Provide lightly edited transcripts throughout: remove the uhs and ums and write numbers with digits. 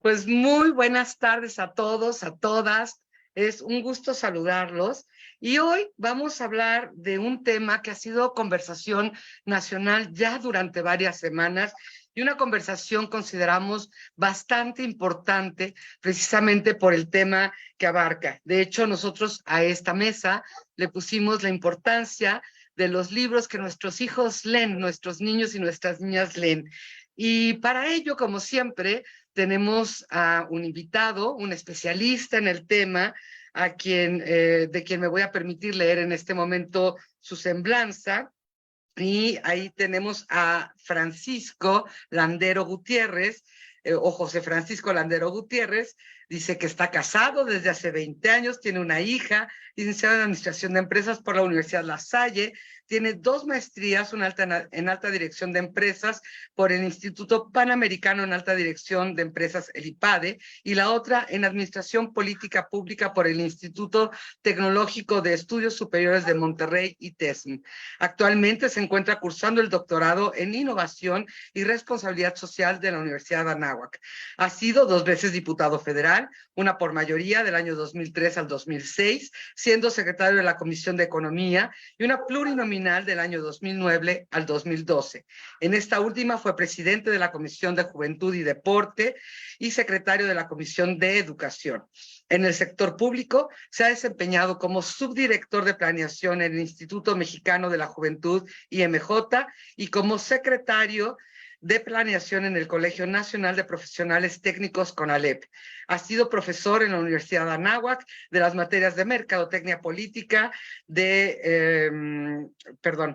Pues muy buenas tardes a todos, a todas. Es un gusto saludarlos. Y hoy vamos a hablar de un tema que ha sido conversación nacional ya durante varias semanas y una conversación consideramos bastante importante precisamente por el tema que abarca. De hecho, nosotros a esta mesa le pusimos la importancia de los libros que nuestros hijos leen, nuestros niños y nuestras niñas leen. Y para ello, como siempre, tenemos a un invitado, un especialista en el tema, de quien me voy a permitir leer en este momento su semblanza. Y ahí tenemos a Francisco Landero Gutiérrez, o José Francisco Landero Gutiérrez. Dice que está casado desde hace 20 años, tiene una hija, licenciada en Administración de Empresas por la Universidad La Salle, tiene 2 maestrías, una en alta dirección de empresas por el Instituto Panamericano en Alta Dirección de Empresas, el IPADE, y la otra en Administración Política Pública por el Instituto Tecnológico de Estudios Superiores de Monterrey, ITESM. Actualmente se encuentra cursando el doctorado en Innovación y Responsabilidad Social de la Universidad de Anáhuac. Ha sido 2 veces diputado federal, una por mayoría del año 2003 al 2006, siendo secretario de la Comisión de Economía, y una plurinominal del año 2009 al 2012. En esta última fue presidente de la Comisión de Juventud y Deporte y secretario de la Comisión de Educación. En el sector público se ha desempeñado como subdirector de planeación en el Instituto Mexicano de la Juventud, IMJ, y como secretario de planeación en el Colegio Nacional de Profesionales Técnicos CONALEP. Ha sido profesor en la Universidad de Anáhuac de las materias de Mercadotecnia Política,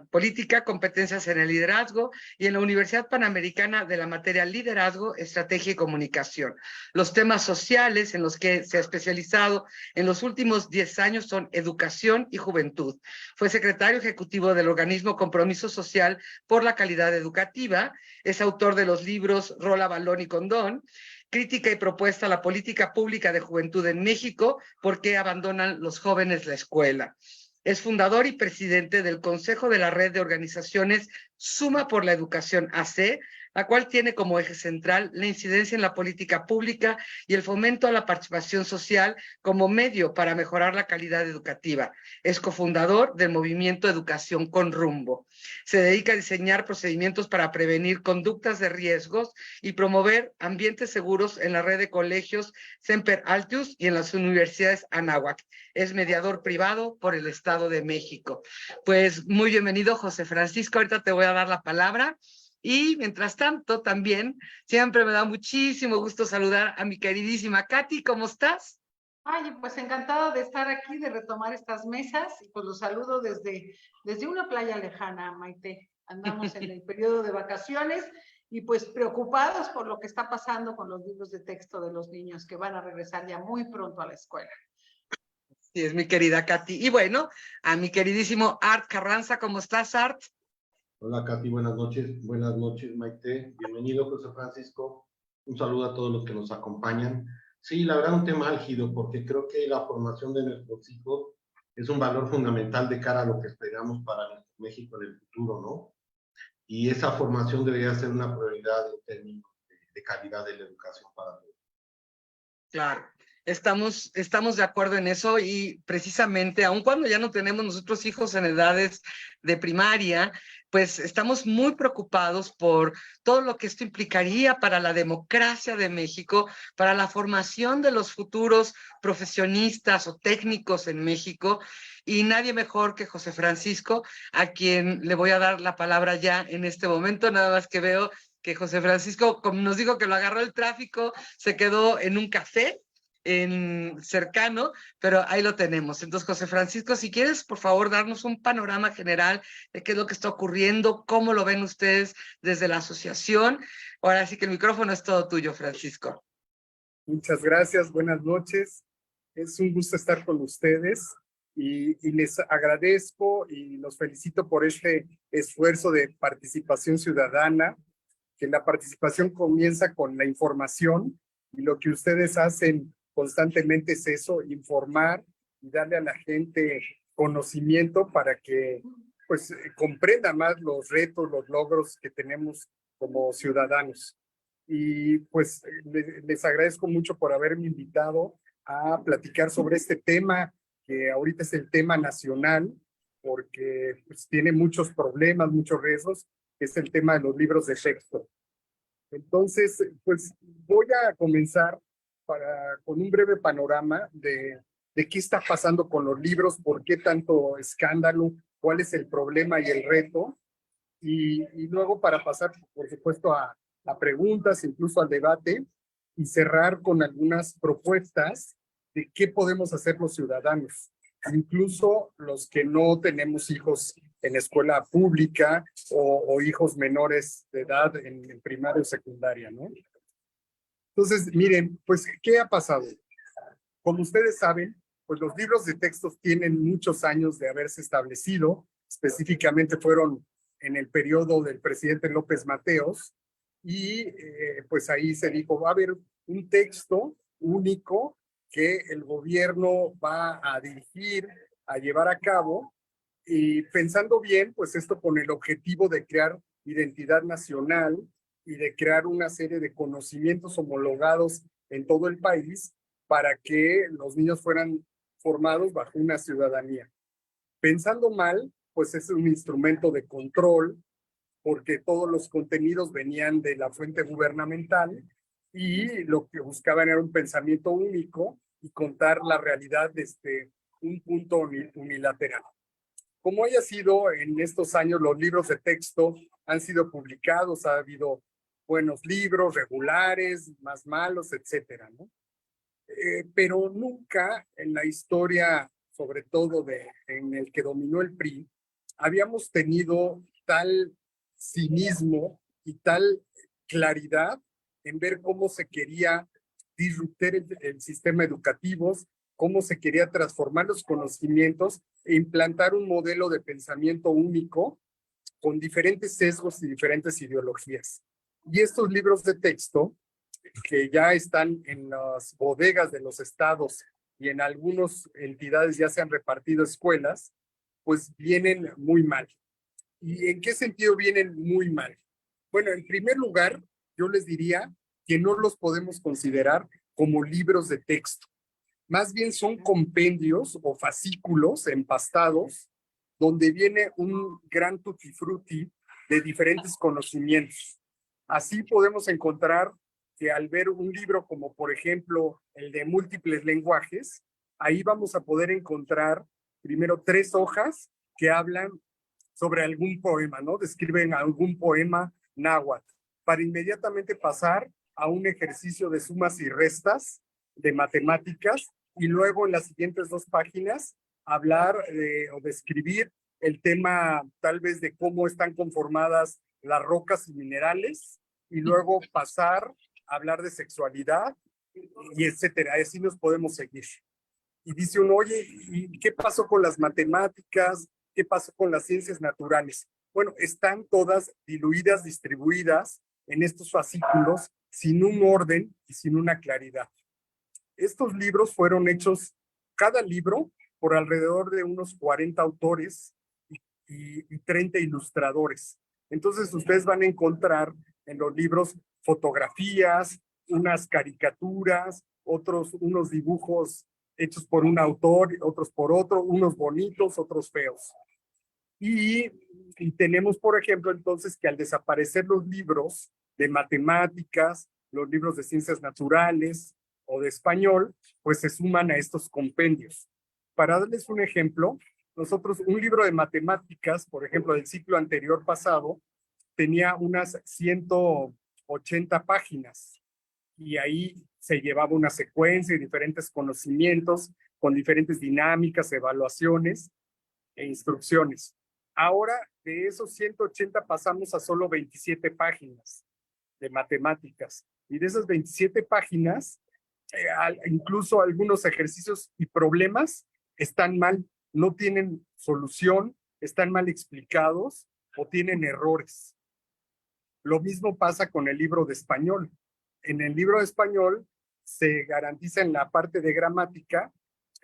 Política, Competencias en el Liderazgo, y en la Universidad Panamericana de la materia Liderazgo, Estrategia y Comunicación. Los temas sociales en los que se ha especializado en los últimos 10 años son educación y juventud. Fue secretario ejecutivo del organismo Compromiso Social por la Calidad Educativa. Es autor de los libros Rola, Balón y Condón, Crítica y propuesta a la política pública de juventud en México, ¿por qué abandonan los jóvenes la escuela? Es fundador y presidente del Consejo de la Red de Organizaciones Suma por la Educación AC, la cual tiene como eje central la incidencia en la política pública y el fomento a la participación social como medio para mejorar la calidad educativa. Es cofundador del movimiento Educación con Rumbo. Se dedica a diseñar procedimientos para prevenir conductas de riesgos y promover ambientes seguros en la red de colegios Semper Altius y en las universidades Anáhuac. Es mediador privado por el Estado de México. Pues muy bienvenido, José Francisco. Ahorita te voy a dar la palabra. Y mientras tanto, también siempre me da muchísimo gusto saludar a mi queridísima Katy. ¿Cómo estás? Ay, pues encantada de estar aquí, de retomar estas mesas, y pues los saludo desde una playa lejana, Maite. Andamos en el periodo de vacaciones y pues preocupados por lo que está pasando con los libros de texto de los niños que van a regresar ya muy pronto a la escuela. Sí, es mi querida Katy. Y bueno, a mi queridísimo Art Carranza, ¿cómo estás, Art? Hola Katy, buenas noches Maite, bienvenido José Francisco, un saludo a todos los que nos acompañan. Sí, la verdad un tema álgido porque creo que la formación de nuestros hijos es un valor fundamental de cara a lo que esperamos para nuestro México en el futuro, ¿no? Y esa formación debería ser una prioridad en términos de calidad de la educación para todos. Claro, estamos de acuerdo en eso y precisamente, aun cuando ya no tenemos nosotros hijos en edades de primaria, pues estamos muy preocupados por todo lo que esto implicaría para la democracia de México, para la formación de los futuros profesionistas o técnicos en México. Y nadie mejor que José Francisco, a quien le voy a dar la palabra ya en este momento, nada más que veo que José Francisco, como nos dijo que lo agarró el tráfico, se quedó en un café cercano, pero ahí lo tenemos. Entonces, José Francisco, si quieres, por favor, darnos un panorama general de qué es lo que está ocurriendo, cómo lo ven ustedes desde la asociación. Ahora sí que el micrófono es todo tuyo, Francisco. Muchas gracias, buenas noches. Es un gusto estar con ustedes y les agradezco y los felicito por este esfuerzo de participación ciudadana, que la participación comienza con la información y lo que ustedes hacen constantemente es eso, informar y darle a la gente conocimiento para que pues comprenda más los retos, los logros que tenemos como ciudadanos. Y pues les agradezco mucho por haberme invitado a platicar sobre este tema, que ahorita es el tema nacional, porque pues, tiene muchos problemas, muchos riesgos, que es el tema de los libros de texto. Entonces, pues voy a comenzar con un breve panorama de qué está pasando con los libros, por qué tanto escándalo, cuál es el problema y el reto, y luego para pasar, por supuesto, a preguntas, incluso al debate, y cerrar con algunas propuestas de qué podemos hacer los ciudadanos, incluso los que no tenemos hijos en escuela pública o hijos menores de edad en primaria o secundaria, ¿no? Entonces, miren, pues, ¿qué ha pasado? Como ustedes saben, pues los libros de textos tienen muchos años de haberse establecido, específicamente fueron en el periodo del presidente López Mateos, y pues ahí se dijo, va a haber un texto único que el gobierno va a dirigir, a llevar a cabo, y pensando bien, pues esto con el objetivo de crear identidad nacional y de crear una serie de conocimientos homologados en todo el país para que los niños fueran formados bajo una ciudadanía. Pensando mal, pues es un instrumento de control, porque todos los contenidos venían de la fuente gubernamental y lo que buscaban era un pensamiento único y contar la realidad desde un punto unilateral. Como haya sido, en estos años los libros de texto han sido publicados, ha habido buenos libros, regulares, más malos, etcétera, ¿no? Pero nunca en la historia, sobre todo en el que dominó el PRI, habíamos tenido tal cinismo y tal claridad en ver cómo se quería disruptar el sistema educativo, cómo se quería transformar los conocimientos e implantar un modelo de pensamiento único con diferentes sesgos y diferentes ideologías. Y estos libros de texto, que ya están en las bodegas de los estados y en algunas entidades ya se han repartido escuelas, pues vienen muy mal. ¿Y en qué sentido vienen muy mal? Bueno, en primer lugar, yo les diría que no los podemos considerar como libros de texto. Más bien son compendios o fascículos empastados donde viene un gran tutti frutti de diferentes conocimientos. Así podemos encontrar que al ver un libro como por ejemplo el de múltiples lenguajes, ahí vamos a poder encontrar primero 3 hojas que hablan sobre algún poema, ¿no? Describen algún poema náhuatl, para inmediatamente pasar a un ejercicio de sumas y restas, de matemáticas, y luego en las siguientes 2 páginas hablar o describir el tema tal vez de cómo están conformadas las rocas y minerales, y luego pasar a hablar de sexualidad, y etcétera. Así nos podemos seguir. y dice uno, oye, ¿y qué pasó con las matemáticas? ¿Qué pasó con las ciencias naturales? Bueno, están todas diluidas, distribuidas en estos fascículos sin un orden y sin una claridad. Estos libros fueron hechos, cada libro, por alrededor de unos 40 autores y 30 ilustradores. Entonces ustedes van a encontrar en los libros fotografías, unas caricaturas, unos dibujos hechos por un autor, otros por otro, unos bonitos, otros feos. Y tenemos, por ejemplo, entonces que al desaparecer los libros de matemáticas, los libros de ciencias naturales o de español, pues se suman a estos compendios. Para darles un ejemplo, nosotros un libro de matemáticas, por ejemplo, del ciclo anterior pasado, tenía unas 180 páginas y ahí se llevaba una secuencia y diferentes conocimientos con diferentes dinámicas, evaluaciones e instrucciones. Ahora, de esos 180 pasamos a solo 27 páginas de matemáticas. Y de esas 27 páginas, incluso algunos ejercicios y problemas están mal, no tienen solución, están mal explicados o tienen errores. Lo mismo pasa con el libro de español. En el libro de español se garantiza en la parte de gramática,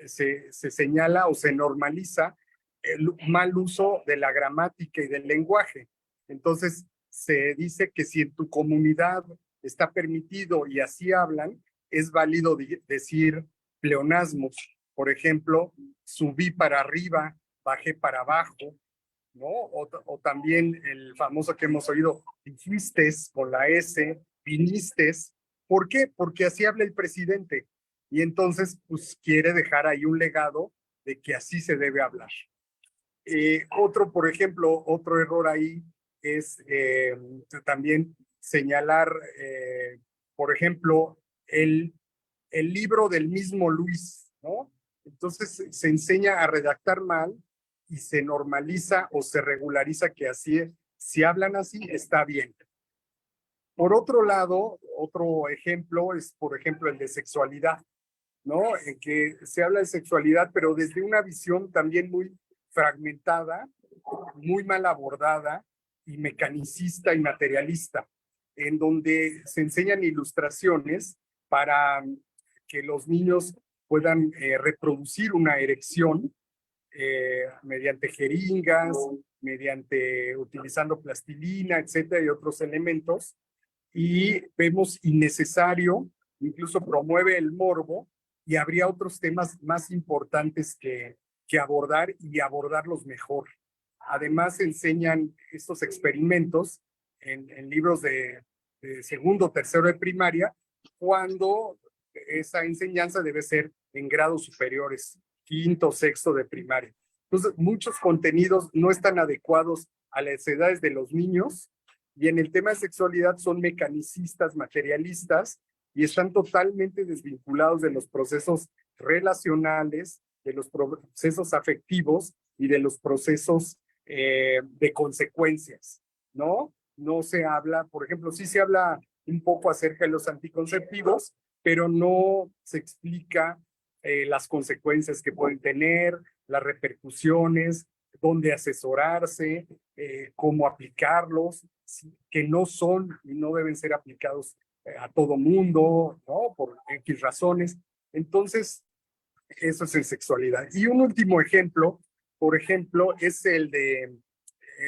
se señala o se normaliza el mal uso de la gramática y del lenguaje. Entonces, se dice que si en tu comunidad está permitido y así hablan, es válido decir pleonasmos. Por ejemplo, subí para arriba, bajé para abajo, ¿no? O también el famoso que hemos oído, dijiste con la S, viniste. ¿Por qué? Porque así habla el presidente. Y entonces, pues quiere dejar ahí un legado de que así se debe hablar. Por ejemplo, otro error ahí es también señalar, por ejemplo, el libro del mismo Luis, ¿no? Entonces se enseña a redactar mal y se normaliza o se regulariza que así es. Si hablan así, está bien. Por otro lado, otro ejemplo es, por ejemplo, el de sexualidad, ¿no? En que se habla de sexualidad, pero desde una visión también muy fragmentada, muy mal abordada y mecanicista y materialista, en donde se enseñan ilustraciones para que los niños puedan reproducir una erección mediante jeringas, utilizando plastilina, etcétera, y otros elementos, y vemos innecesario, incluso promueve el morbo, y habría otros temas más importantes que abordar y abordarlos mejor. Además, enseñan estos experimentos en libros de segundo, tercero de primaria, cuando esa enseñanza debe ser en grados superiores, quinto, sexto de primaria. Entonces, muchos contenidos no están adecuados a las edades de los niños, y en el tema de sexualidad son mecanicistas, materialistas, y están totalmente desvinculados de los procesos relacionales, de los procesos afectivos y de los procesos de consecuencias, ¿no? No se habla, por ejemplo, sí se habla un poco acerca de los anticonceptivos, pero no se explica las consecuencias que pueden tener, las repercusiones, dónde asesorarse, cómo aplicarlos, que no son y no deben ser aplicados a todo mundo, ¿no? Por X razones. Entonces, eso es en sexualidad. Y un último ejemplo, por ejemplo, es el de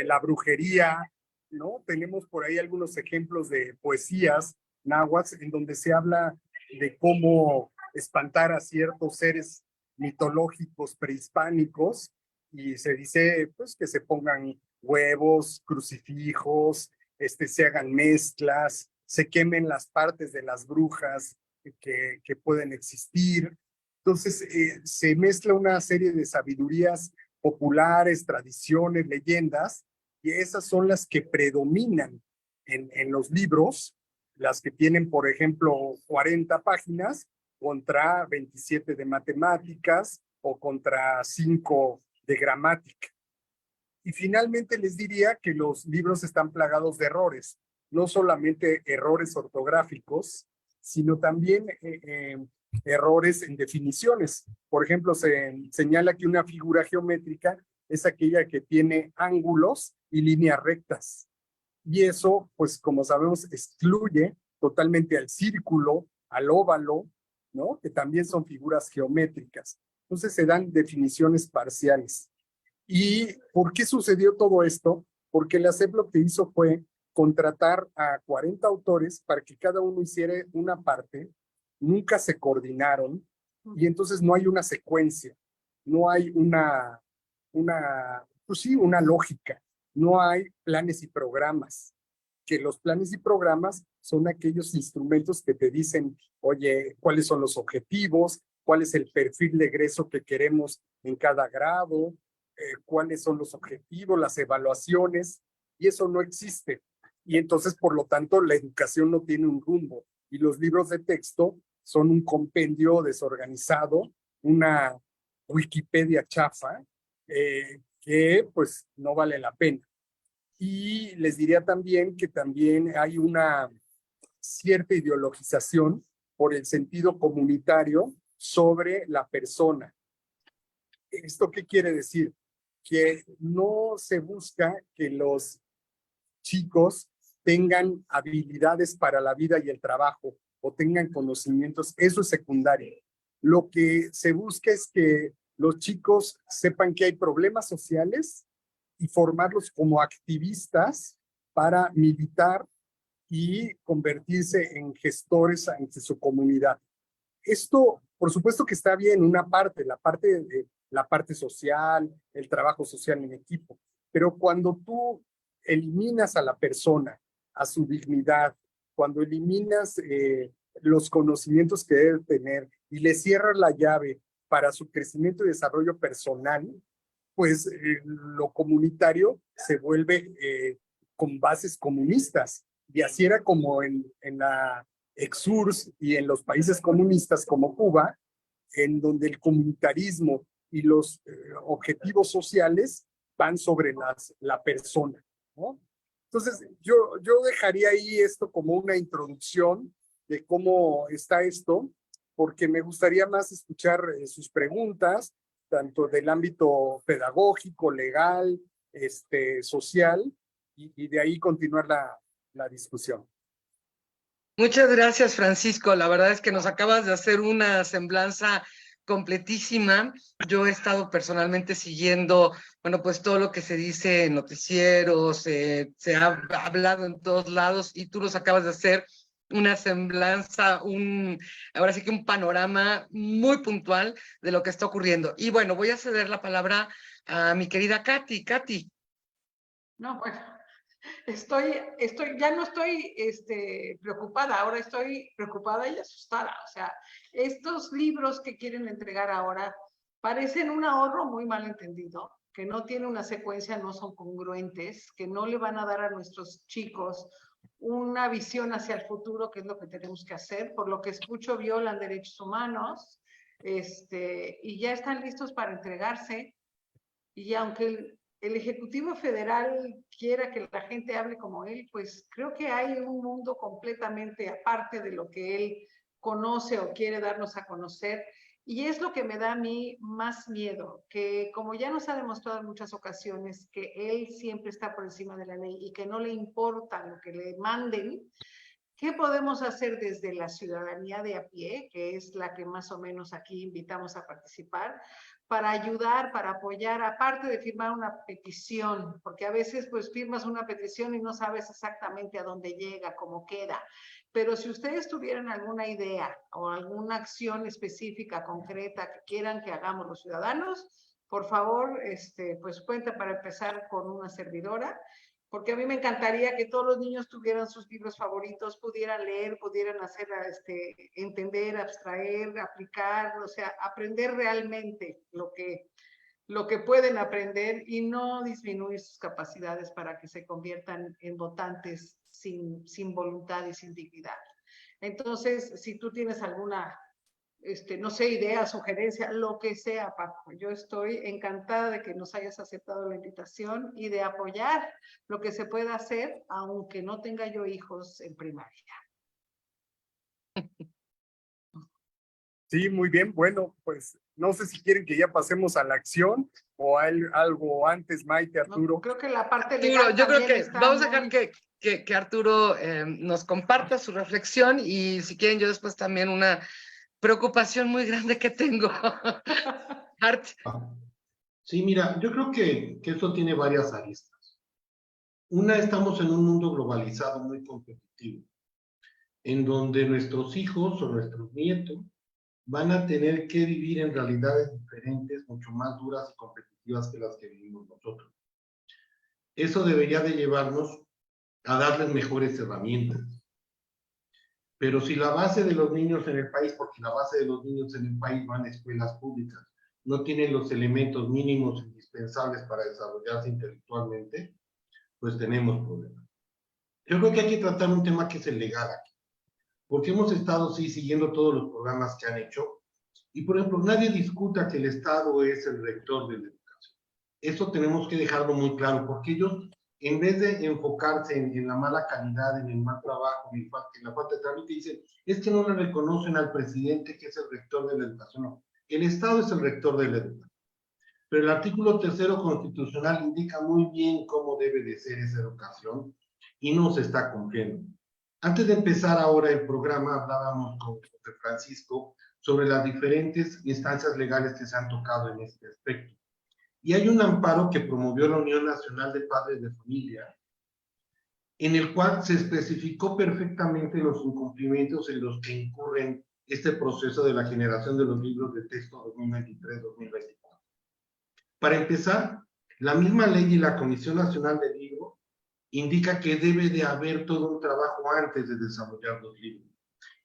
la brujería, ¿no? Tenemos por ahí algunos ejemplos de poesías náhuatl en donde se habla de cómo espantar a ciertos seres mitológicos prehispánicos, y se dice pues que se pongan huevos, crucifijos, se hagan mezclas, se quemen las partes de las brujas que pueden existir. Entonces se mezcla una serie de sabidurías populares, tradiciones, leyendas, y esas son las que predominan en los libros, las que tienen, por ejemplo, 40 páginas contra 27 de matemáticas o contra 5 de gramática. Y finalmente les diría que los libros están plagados de errores, no solamente errores ortográficos, sino también errores en definiciones. Por ejemplo, se señala que una figura geométrica es aquella que tiene ángulos y líneas rectas. Y eso, pues como sabemos, excluye totalmente al círculo, al óvalo, ¿no? Que también son figuras geométricas. Entonces se dan definiciones parciales. ¿Y por qué sucedió todo esto? Porque la SEP lo que hizo fue contratar a 40 autores para que cada uno hiciera una parte, nunca se coordinaron y entonces no hay una secuencia, no hay pues sí, una lógica, no hay planes y programas, que los planes y programas son aquellos instrumentos que te dicen, oye, cuáles son los objetivos, cuál es el perfil de egreso que queremos en cada grado, cuáles son los objetivos, las evaluaciones, y eso no existe. Y entonces, por lo tanto, la educación no tiene un rumbo. Y los libros de texto son un compendio desorganizado, una Wikipedia chafa, que pues no vale la pena. Y les diría también que también hay una cierta ideologización por el sentido comunitario sobre la persona. ¿Esto qué quiere decir? Que no se busca que los chicos tengan habilidades para la vida y el trabajo o tengan conocimientos, eso es secundario. Lo que se busca es que los chicos sepan que hay problemas sociales y formarlos como activistas para militar y convertirse en gestores ante su comunidad. Esto, por supuesto que está bien, una parte, la parte social, el trabajo social en equipo, pero cuando tú eliminas a la persona, a su dignidad, cuando eliminas los conocimientos que debe tener y le cierras la llave para su crecimiento y desarrollo personal, pues lo comunitario se vuelve con bases comunistas. Y así era como en la ex-URSS y en los países comunistas como Cuba, en donde el comunitarismo y los objetivos sociales van sobre la persona, ¿no? Entonces, yo dejaría ahí esto como una introducción de cómo está esto, porque me gustaría más escuchar sus preguntas, tanto del ámbito pedagógico, legal, social, y de ahí continuar la discusión. Muchas gracias, Francisco. La verdad es que nos acabas de hacer una semblanza completísima. Yo he estado personalmente siguiendo, bueno, pues todo lo que se dice en noticieros, se ha hablado en todos lados y tú nos acabas de hacer una semblanza, ahora sí que un panorama muy puntual de lo que está ocurriendo. Y bueno, voy a ceder la palabra a mi querida Katy. Katy. No, bueno, ya no estoy preocupada, ahora estoy preocupada y asustada. O sea, estos libros que quieren entregar ahora parecen un ahorro muy mal entendido, que no tiene una secuencia, no son congruentes, que no le van a dar a nuestros chicos una visión hacia el futuro, que es lo que tenemos que hacer. Por lo que escucho, violan derechos humanos, y ya están listos para entregarse. Y aunque el Ejecutivo Federal quiera que la gente hable como él, pues creo que hay un mundo completamente aparte de lo que él conoce o quiere darnos a conocer. Y es lo que me da a mí más miedo, que como ya nos ha demostrado en muchas ocasiones que él siempre está por encima de la ley y que no le importa lo que le manden, ¿qué podemos hacer desde la ciudadanía de a pie, que es la que más o menos aquí invitamos a participar, para ayudar, para apoyar, aparte de firmar una petición? Porque a veces pues firmas una petición y no sabes exactamente a dónde llega, cómo queda. Pero si ustedes tuvieran alguna idea o alguna acción específica, concreta, que quieran que hagamos los ciudadanos, por favor, pues cuenta para empezar con una servidora, porque a mí me encantaría que todos los niños tuvieran sus libros favoritos, pudieran leer, pudieran hacer, entender, abstraer, aplicar, o sea, aprender realmente lo que pueden aprender y no disminuir sus capacidades para que se conviertan en votantes sin voluntad y sin dignidad. Entonces, si tú tienes alguna no sé, idea, sugerencia, lo que sea, Paco. Yo estoy encantada de que nos hayas aceptado la invitación y de apoyar lo que se pueda hacer, aunque no tenga yo hijos en primaria. Sí, muy bien. Bueno, pues no sé si quieren que ya pasemos a la acción o algo antes, Maite, No, Arturo. creo que la parte Arturo, legal yo creo también que está vamos a dejar muy... que Arturo nos comparta su reflexión y si quieren yo después también una preocupación muy grande que tengo. Art, Ah, sí, mira, yo creo que esto tiene varias aristas. Una, estamos en un mundo globalizado muy competitivo, en donde nuestros hijos o nuestros nietos van a tener que vivir en realidades diferentes, mucho más duras y competitivas que las que vivimos nosotros. Eso debería de llevarnos a darles mejores herramientas. Pero si la base de los niños en el país, porque la base de los niños en el país van a escuelas públicas, no tienen los elementos mínimos indispensables para desarrollarse intelectualmente, pues tenemos problemas. Yo creo que hay que tratar un tema que es el legal aquí, porque hemos estado, sí, siguiendo todos los programas que han hecho, y por ejemplo, nadie discuta que el Estado es el rector de la educación. Eso tenemos que dejarlo muy claro, porque ellos, en vez de enfocarse en la mala calidad, en el mal trabajo, en la falta de trámite, dicen, es que no le reconocen al presidente que es el rector de la educación. No, el Estado es el rector de la educación. Pero el artículo 3º constitucional indica muy bien cómo debe de ser esa educación y no se está cumpliendo. Antes de empezar ahora el programa, hablábamos con Francisco sobre las diferentes instancias legales que se han tocado en este aspecto. Y hay un amparo que promovió la Unión Nacional de Padres de Familia, en el cual se especificó perfectamente los incumplimientos en los que incurren este proceso de la generación de los libros de texto 2023-2024. Para empezar, la misma ley y la Comisión Nacional del Libro indica que debe de haber todo un trabajo antes de desarrollar los libros.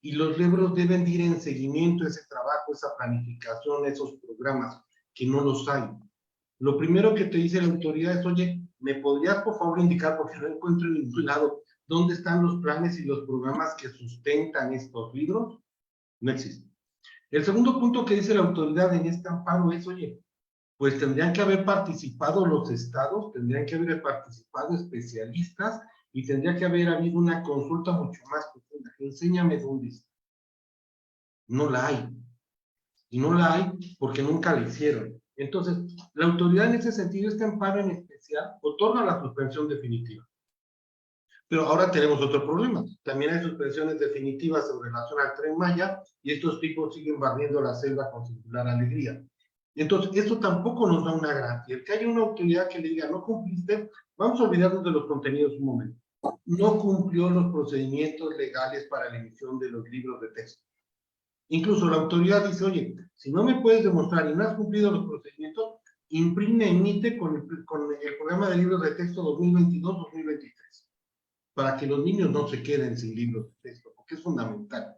Y los libros deben ir en seguimiento a ese trabajo, esa planificación, esos programas, que no los hay. Lo primero que te dice la autoridad es, oye, ¿me podrías por favor indicar, porque no encuentro en ningún lado, dónde están los planes y los programas que sustentan estos libros? No existen. El segundo punto que dice la autoridad en este amparo es, oye, pues tendrían que haber participado los estados, tendrían que haber participado especialistas y tendría que haber habido una consulta mucho más profunda. Enséñame dónde está. No la hay. Y no la hay porque nunca la hicieron. Entonces, la autoridad en ese sentido, este amparo en especial, otorga la suspensión definitiva. Pero ahora tenemos otro problema. También hay suspensiones definitivas en relación al Tren Maya y estos tipos siguen barriendo la selva con singular alegría. Entonces, esto tampoco nos da una garantía. El que haya una autoridad que le diga, no cumpliste, vamos a olvidarnos de los contenidos un momento. No cumplió los procedimientos legales para la emisión de los libros de texto. Incluso la autoridad dice, oye, si no me puedes demostrar y no has cumplido los procedimientos, imprime, emite con el programa de libros de texto 2022-2023, para que los niños no se queden sin libros de texto, porque es fundamental.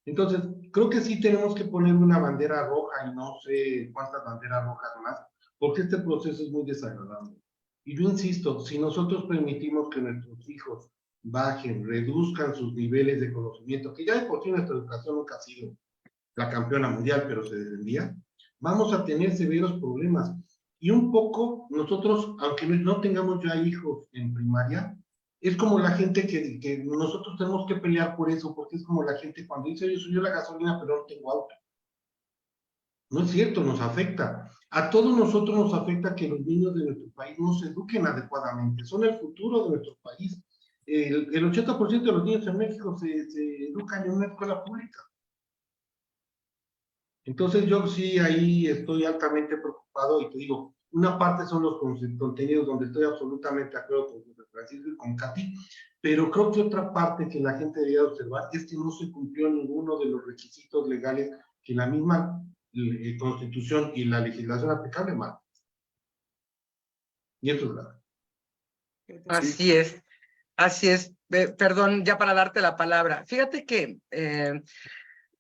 Entonces, creo que sí tenemos que poner una bandera roja y no sé cuántas banderas rojas más, porque este proceso es muy desagradable. Y yo insisto, si nosotros permitimos que nuestros hijos bajen, reduzcan sus niveles de conocimiento, que ya de por sí nuestra educación nunca ha sido la campeona mundial, pero se defendía, vamos a tener severos problemas. Y un poco nosotros, aunque no tengamos ya hijos en primaria, es como la gente que nosotros tenemos que pelear por eso, porque es como la gente cuando dice, yo soy yo la gasolina, pero no tengo auto. No es cierto, nos afecta. A todos nosotros nos afecta que los niños de nuestro país no se eduquen adecuadamente. Son el futuro de nuestro país. El 80% de los niños en México se educan en una escuela pública. Entonces yo sí ahí estoy altamente preocupado y te digo, una parte son los contenidos donde estoy absolutamente de acuerdo con Francisco y con Katy, pero creo que otra parte que la gente debería observar es que no se cumplió ninguno de los requisitos legales que la misma Constitución y la legislación aplicable marcan. Y eso es grave. así es, así es. Perdón, ya para darte la palabra. Fíjate que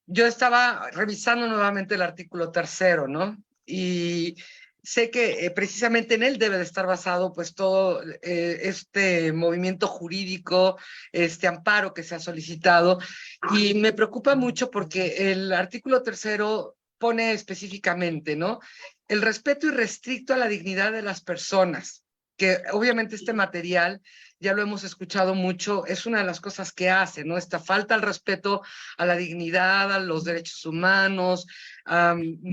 yo estaba revisando nuevamente el artículo 3º, ¿no? Y sé que precisamente en él debe de estar basado pues todo este movimiento jurídico, este amparo que se ha solicitado, y me preocupa mucho porque el artículo 3º pone específicamente, ¿no? El respeto irrestricto a la dignidad de las personas, que obviamente este material, ya lo hemos escuchado mucho, es una de las cosas que hace, ¿no? Esta falta al respeto a la dignidad, a los derechos humanos,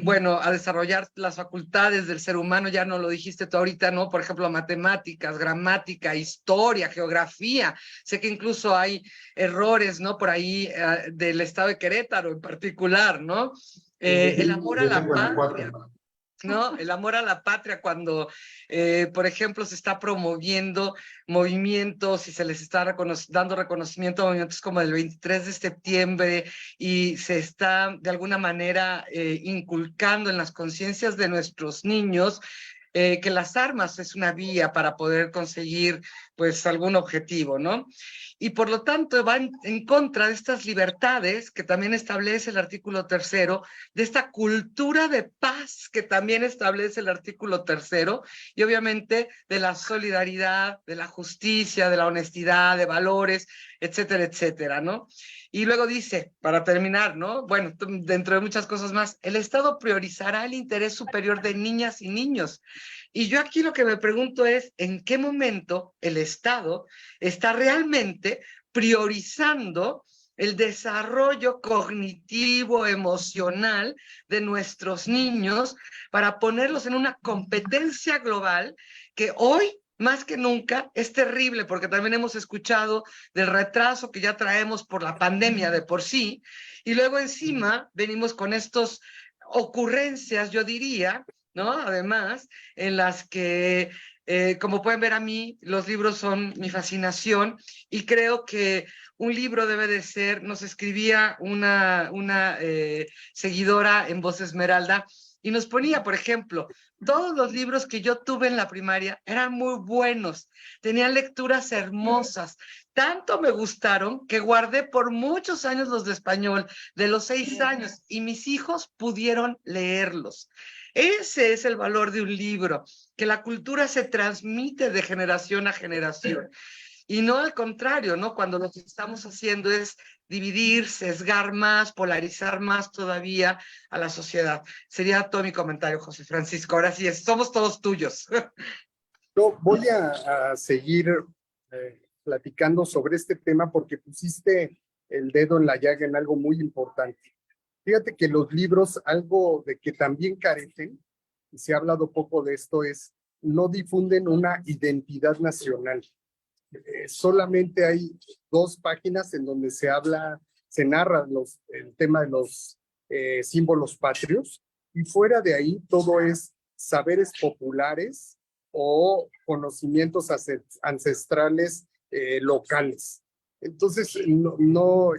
bueno, a desarrollar las facultades del ser humano, ya no lo dijiste tú ahorita, ¿no? Por ejemplo, matemáticas, gramática, historia, geografía. Sé que incluso hay errores, ¿no? Por ahí del estado de Querétaro en particular, ¿no? El amor a la patria, ¿no? El amor a la patria cuando, por ejemplo, se está promoviendo movimientos y se les está dando reconocimiento a movimientos como el 23 de septiembre y se está de alguna manera inculcando en las conciencias de nuestros niños que las armas es una vía para poder conseguir pues algún objetivo, ¿no? Y por lo tanto va en contra de estas libertades que también establece el artículo 3º, de esta cultura de paz que también establece el artículo 3º, y obviamente de la solidaridad, de la justicia, de la honestidad, de valores, etcétera, etcétera, ¿no? Y luego dice, para terminar, ¿no? Bueno, dentro de muchas cosas más, el Estado priorizará el interés superior de niñas y niños. Y yo aquí lo que me pregunto es, ¿en qué momento el Estado está realmente priorizando el desarrollo cognitivo, emocional de nuestros niños para ponerlos en una competencia global que hoy más que nunca es terrible, porque también hemos escuchado del retraso que ya traemos por la pandemia de por sí, y luego encima venimos con estas ocurrencias, yo diría, ¿no? Además, en las que, como pueden ver a mí, los libros son mi fascinación, y creo que un libro debe de ser, nos escribía una seguidora en Voz Esmeralda, y nos ponía, por ejemplo, todos los libros que yo tuve en la primaria eran muy buenos, tenían lecturas hermosas, tanto me gustaron que guardé por muchos años los de español, de los 6 años, y mis hijos pudieron leerlos. Ese es el valor de un libro, que la cultura se transmite de generación a generación. Y no al contrario, ¿no? Cuando lo que estamos haciendo es dividir, sesgar más, polarizar más todavía a la sociedad. Sería todo mi comentario, José Francisco. Ahora sí, somos todos tuyos. Yo voy a seguir platicando sobre este tema porque pusiste el dedo en la llaga en algo muy importante. Fíjate que los libros, algo de que también carecen, y se ha hablado poco de esto, es no difunden una identidad nacional. Solamente hay 2 páginas en donde se narra el tema de los símbolos patrios, y fuera de ahí todo es saberes populares o conocimientos ancestrales locales. Entonces,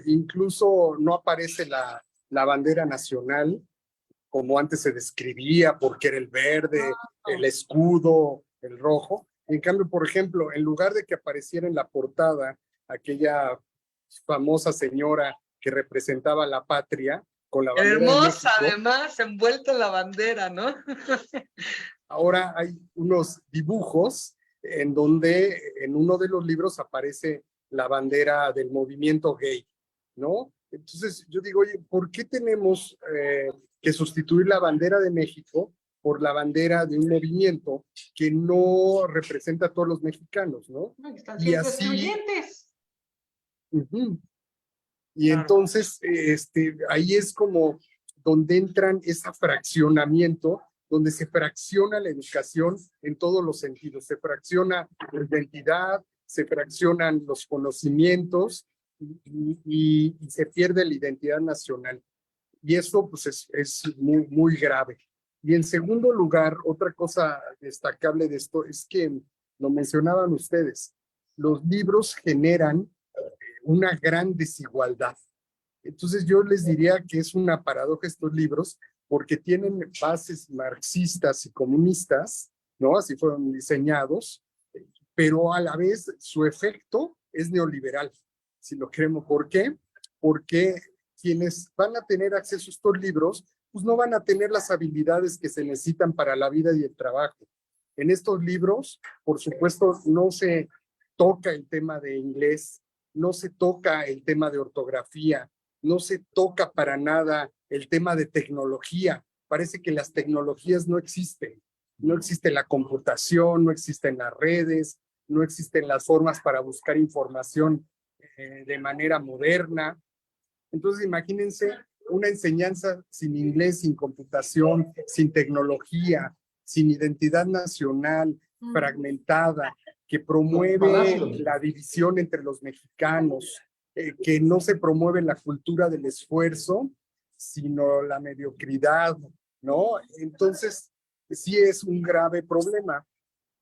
incluso no aparece la bandera nacional como antes se describía, porque era el verde, el escudo, el rojo. En cambio, por ejemplo, en lugar de que apareciera en la portada aquella famosa señora que representaba la patria con la bandera hermosa, de México, además, envuelta en la bandera, ¿no? ahora hay unos dibujos en donde en uno de los libros aparece la bandera del movimiento gay, ¿no? Entonces yo digo, oye, ¿por qué tenemos que sustituir la bandera de México por la bandera de un movimiento que no representa a todos los mexicanos, ¿no? Están siendo excluyentes. Y claro, entonces ahí es como donde entran ese fraccionamiento, donde se fracciona la educación en todos los sentidos. Se fracciona la identidad, se fraccionan los conocimientos y se pierde la identidad nacional. Y eso pues es muy, muy grave. Y en segundo lugar, otra cosa destacable de esto es que, lo mencionaban ustedes, los libros generan una gran desigualdad. Entonces yo les diría que es una paradoja estos libros, porque tienen bases marxistas y comunistas, ¿no? Así fueron diseñados, pero a la vez su efecto es neoliberal, si lo queremos. ¿Por qué? Porque quienes van a tener acceso a estos libros, pues no van a tener las habilidades que se necesitan para la vida y el trabajo. En estos libros, por supuesto, no se toca el tema de inglés, no se toca el tema de ortografía, no se toca para nada el tema de tecnología. Parece que las tecnologías no existen, no existe la computación, no existen las redes, no existen las formas para buscar información de manera moderna. Entonces, imagínense una enseñanza sin inglés, sin computación, sin tecnología, sin identidad nacional, fragmentada, que promueve la división entre los mexicanos, que no se promueve la cultura del esfuerzo, sino la mediocridad, ¿no? Entonces, sí es un grave problema.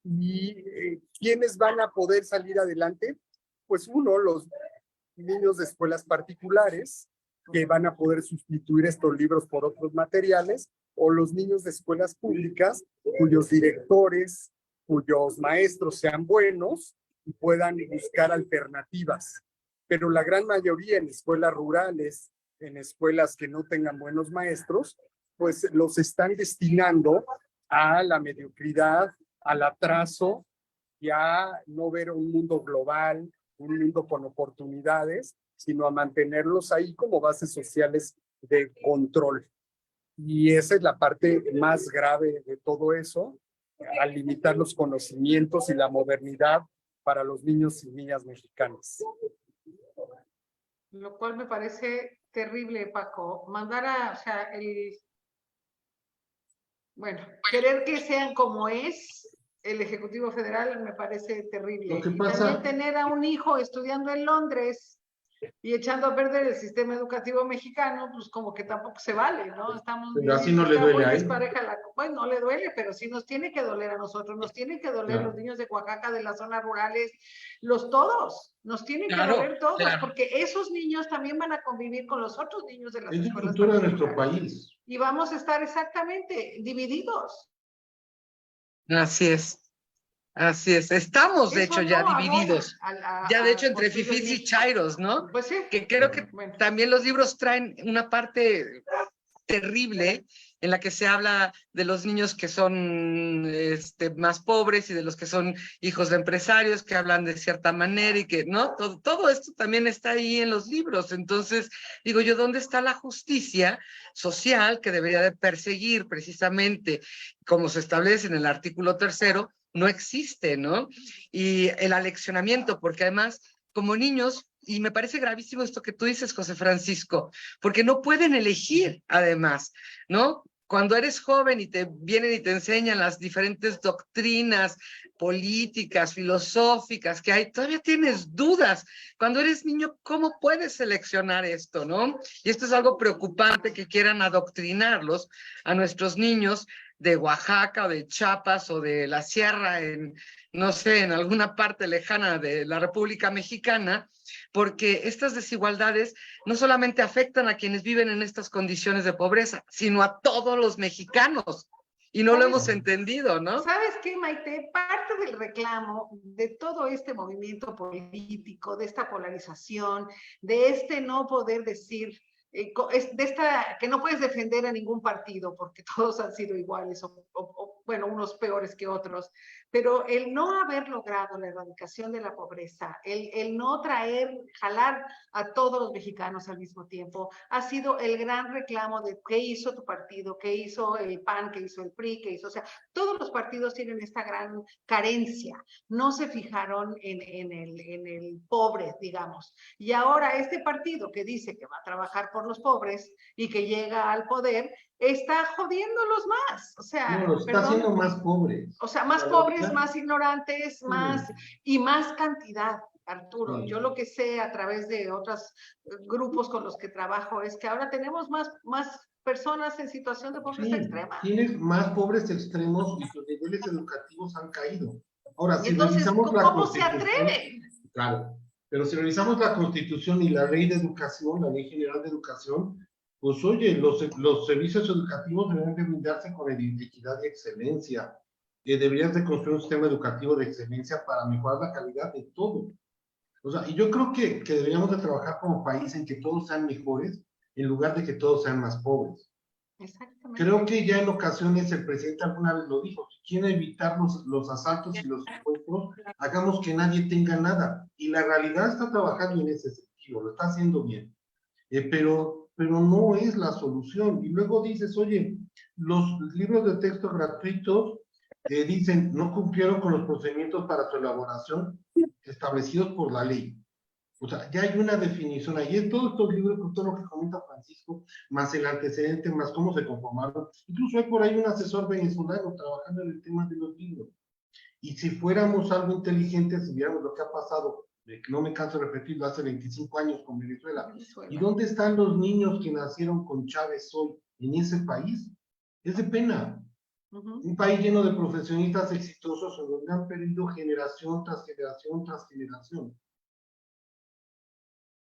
¿Y quiénes van a poder salir adelante? Pues uno, los niños de escuelas particulares, que van a poder sustituir estos libros por otros materiales, o los niños de escuelas públicas, cuyos directores, cuyos maestros sean buenos y puedan buscar alternativas. Pero la gran mayoría en escuelas rurales, en escuelas que no tengan buenos maestros, pues los están destinando a la mediocridad, al atraso y a no ver un mundo global, un mundo con oportunidades, sino a mantenerlos ahí como bases sociales de control. Y esa es la parte más grave de todo eso, al limitar los conocimientos y la modernidad para los niños y niñas mexicanos. Lo cual me parece terrible, Paco. Mandar a, o sea, bueno, querer que sean como es el Ejecutivo Federal me parece terrible. Lo que Y pasa... también tener a un hijo estudiando en Londres y echando a perder el sistema educativo mexicano, pues como que tampoco se vale, ¿no? Estamos pero así no le duele a él. Pues no le duele, pero sí nos tiene que doler a nosotros, nos tiene que doler los niños de Oaxaca, de las zonas rurales, todos, nos tienen que doler todos, porque esos niños también van a convivir con los otros niños de las escuelas. Es la cultura de nuestro país. Y vamos a estar exactamente divididos. Así es. Así es, estamos de hecho ya divididos, ya de hecho entre fifís y chairos, ¿no? Pues sí. Que creo que también los libros traen una parte terrible en la que se habla de los niños que son más pobres y de los que son hijos de empresarios que hablan de cierta manera y que, ¿no? Todo esto también está ahí en los libros. Entonces, digo yo, ¿dónde está la justicia social que debería de perseguir precisamente, como se establece en el artículo 3º, no existe, ¿no? Y el aleccionamiento, porque además, como niños, y me parece gravísimo esto que tú dices, José Francisco, porque no pueden elegir, además, ¿no? Cuando eres joven y te vienen y te enseñan las diferentes doctrinas políticas, filosóficas que hay, todavía tienes dudas. Cuando eres niño, ¿cómo puedes seleccionar esto, no? Y esto es algo preocupante que quieran adoctrinarlos a nuestros niños de Oaxaca o de Chiapas o de la sierra en, no sé, en alguna parte lejana de la República Mexicana, porque estas desigualdades no solamente afectan a quienes viven en estas condiciones de pobreza, sino a todos los mexicanos. Y no lo hemos entendido, ¿no? ¿Sabes qué, Maite? Parte del reclamo de todo este movimiento político, de esta polarización, de no poder decir, que no puedes defender a ningún partido porque todos han sido iguales bueno, unos peores que otros, pero el no haber logrado la erradicación de la pobreza, el no jalar a todos los mexicanos al mismo tiempo, ha sido el gran reclamo de qué hizo tu partido, qué hizo el PAN, qué hizo el PRI, qué hizo, o sea, todos los partidos tienen esta gran carencia, no se fijaron en el pobre, digamos, y ahora este partido que dice que va a trabajar por los pobres y que llega al poder, está jodiéndolos más, o sea, no, los está haciendo más pobres. O sea, más pobres, más ignorantes, más y más cantidad, Arturo. Yo lo que sé a través de otros grupos con los que trabajo es que ahora tenemos más personas en situación de pobreza extrema. Tienes más pobres extremos y sus niveles educativos han caído. Ahora, si entonces, revisamos la ¿cómo se atreven? Claro, pero si revisamos la Constitución y la Ley de Educación, la Ley General de Educación, pues oye, los servicios educativos deben de brindarse con equidad y excelencia. Deberías de construir un sistema educativo de excelencia para mejorar la calidad de todo. O sea, y yo creo que deberíamos de trabajar como país en que todos sean mejores, en lugar de que todos sean más pobres. Exactamente. Creo que ya en ocasiones el presidente alguna vez lo dijo, si quieren evitar los asaltos y los secuestros, hagamos que nadie tenga nada. Y la realidad está trabajando en ese sentido, lo está haciendo bien. Pero no es la solución. Y luego dices, oye, los libros de texto gratuitos, dicen no cumplieron con los procedimientos para su elaboración establecidos por la ley. O sea, ya hay una definición ahí. En todos estos libros, con todo lo que comenta Francisco, más el antecedente, más cómo se conformaron. Incluso hay por ahí un asesor venezolano trabajando en el tema de los libros. Y si fuéramos algo inteligentes, si viéramos lo que ha pasado, que no me canso de repetirlo, hace 25 años con Venezuela. ¿Y dónde están los niños que nacieron con Chávez hoy en ese país? Es de pena. Un país lleno de profesionistas exitosos en donde han perdido generación tras generación tras generación.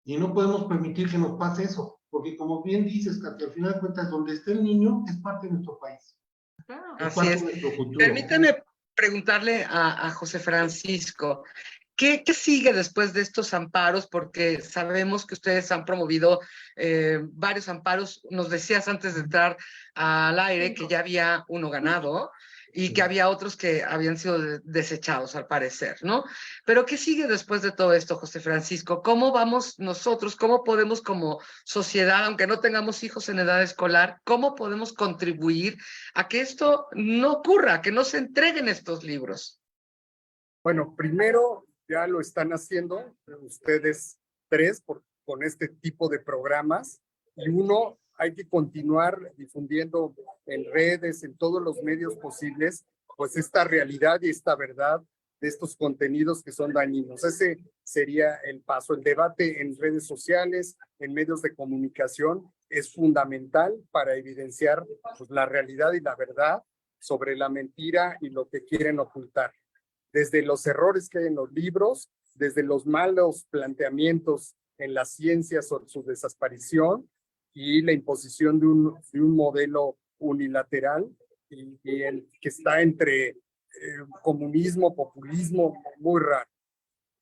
Y no podemos permitir que nos pase eso, porque como bien dices, Katia, al final de cuentas, donde esté el niño es parte de nuestro país. Claro. Así parte es. de nuestro futuro. Permítame preguntarle a José Francisco, ¿qué sigue después de estos amparos? Porque sabemos que ustedes han promovido varios amparos. Nos decías antes de entrar al aire que ya había uno ganado y que había otros que habían sido desechados, al parecer, ¿no? Pero ¿qué sigue después de todo esto, José Francisco? ¿Cómo vamos nosotros, cómo podemos como sociedad, aunque no tengamos hijos en edad escolar, cómo podemos contribuir a que esto no ocurra, que no se entreguen estos libros? Bueno, primero ya lo están haciendo ustedes tres con este tipo de programas, y uno, hay que continuar difundiendo en redes, en todos los medios posibles, pues esta realidad y esta verdad de estos contenidos que son dañinos. Ese sería el paso. El debate en redes sociales, en medios de comunicación, es fundamental para evidenciar pues, la realidad y la verdad sobre la mentira y lo que quieren ocultar. Desde los errores que hay en los libros, desde los malos planteamientos en la ciencia sobre su desaparición y la imposición de un modelo unilateral y el que está entre comunismo, populismo, muy raro.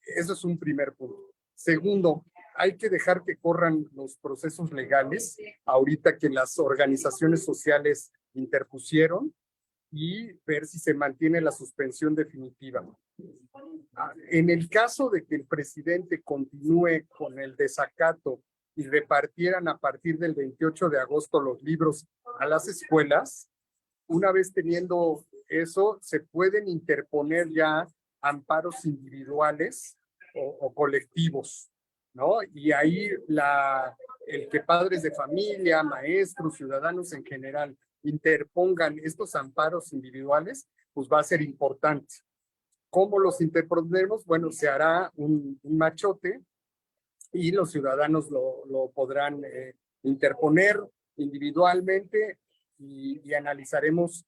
Eso es un primer punto. Segundo, hay que dejar que corran los procesos legales, ahorita que las organizaciones sociales interpusieron, y ver si se mantiene la suspensión definitiva. En el caso de que el presidente continúe con el desacato y repartieran a partir del 28 de agosto los libros a las escuelas, una vez teniendo eso, se pueden interponer ya amparos individuales o colectivos, ¿no? Y ahí el que padres de familia, maestros, ciudadanos en general, interpongan estos amparos individuales, pues va a ser importante. ¿Cómo los interpondremos? Bueno, se hará un machote y los ciudadanos lo podrán interponer individualmente y analizaremos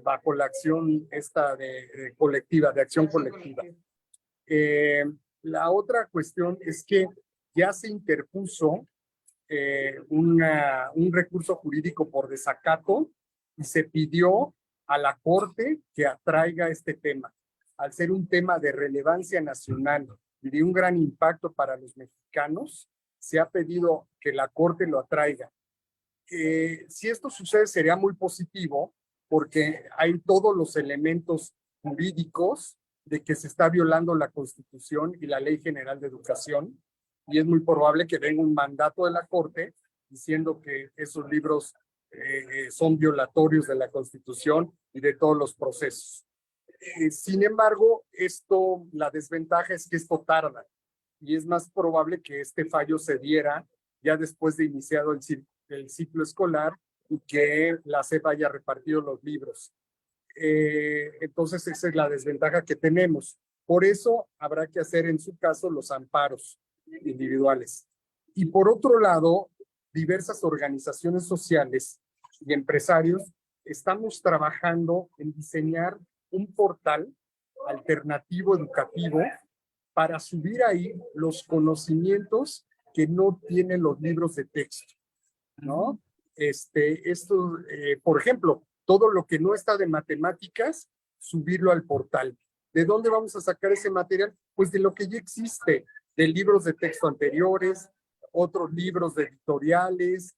bajo la acción esta de colectiva, de acción colectiva. La otra cuestión es que ya se interpuso un recurso jurídico por desacato y se pidió a la Corte que atraiga este tema. Al ser un tema de relevancia nacional y de un gran impacto para los mexicanos, se ha pedido que la Corte lo atraiga. Si esto sucede sería muy positivo porque hay todos los elementos jurídicos de que se está violando la Constitución y la Ley General de Educación, y es muy probable que venga un mandato de la Corte diciendo que esos libros son violatorios de la Constitución y de todos los procesos. Sin embargo, la desventaja es que esto tarda y es más probable que este fallo se diera ya después de iniciado el ciclo escolar y que la SEP haya repartido los libros. Entonces, esa es la desventaja que tenemos. Por eso habrá que hacer en su caso los amparos individuales. Y por otro lado, diversas organizaciones sociales y empresarios estamos trabajando en diseñar un portal alternativo educativo para subir ahí los conocimientos que no tienen los libros de texto, ¿no? Por ejemplo, todo lo que no está de matemáticas, subirlo al portal. ¿De dónde vamos a sacar ese material? Pues de lo que ya existe, de libros de texto anteriores, otros libros de editoriales,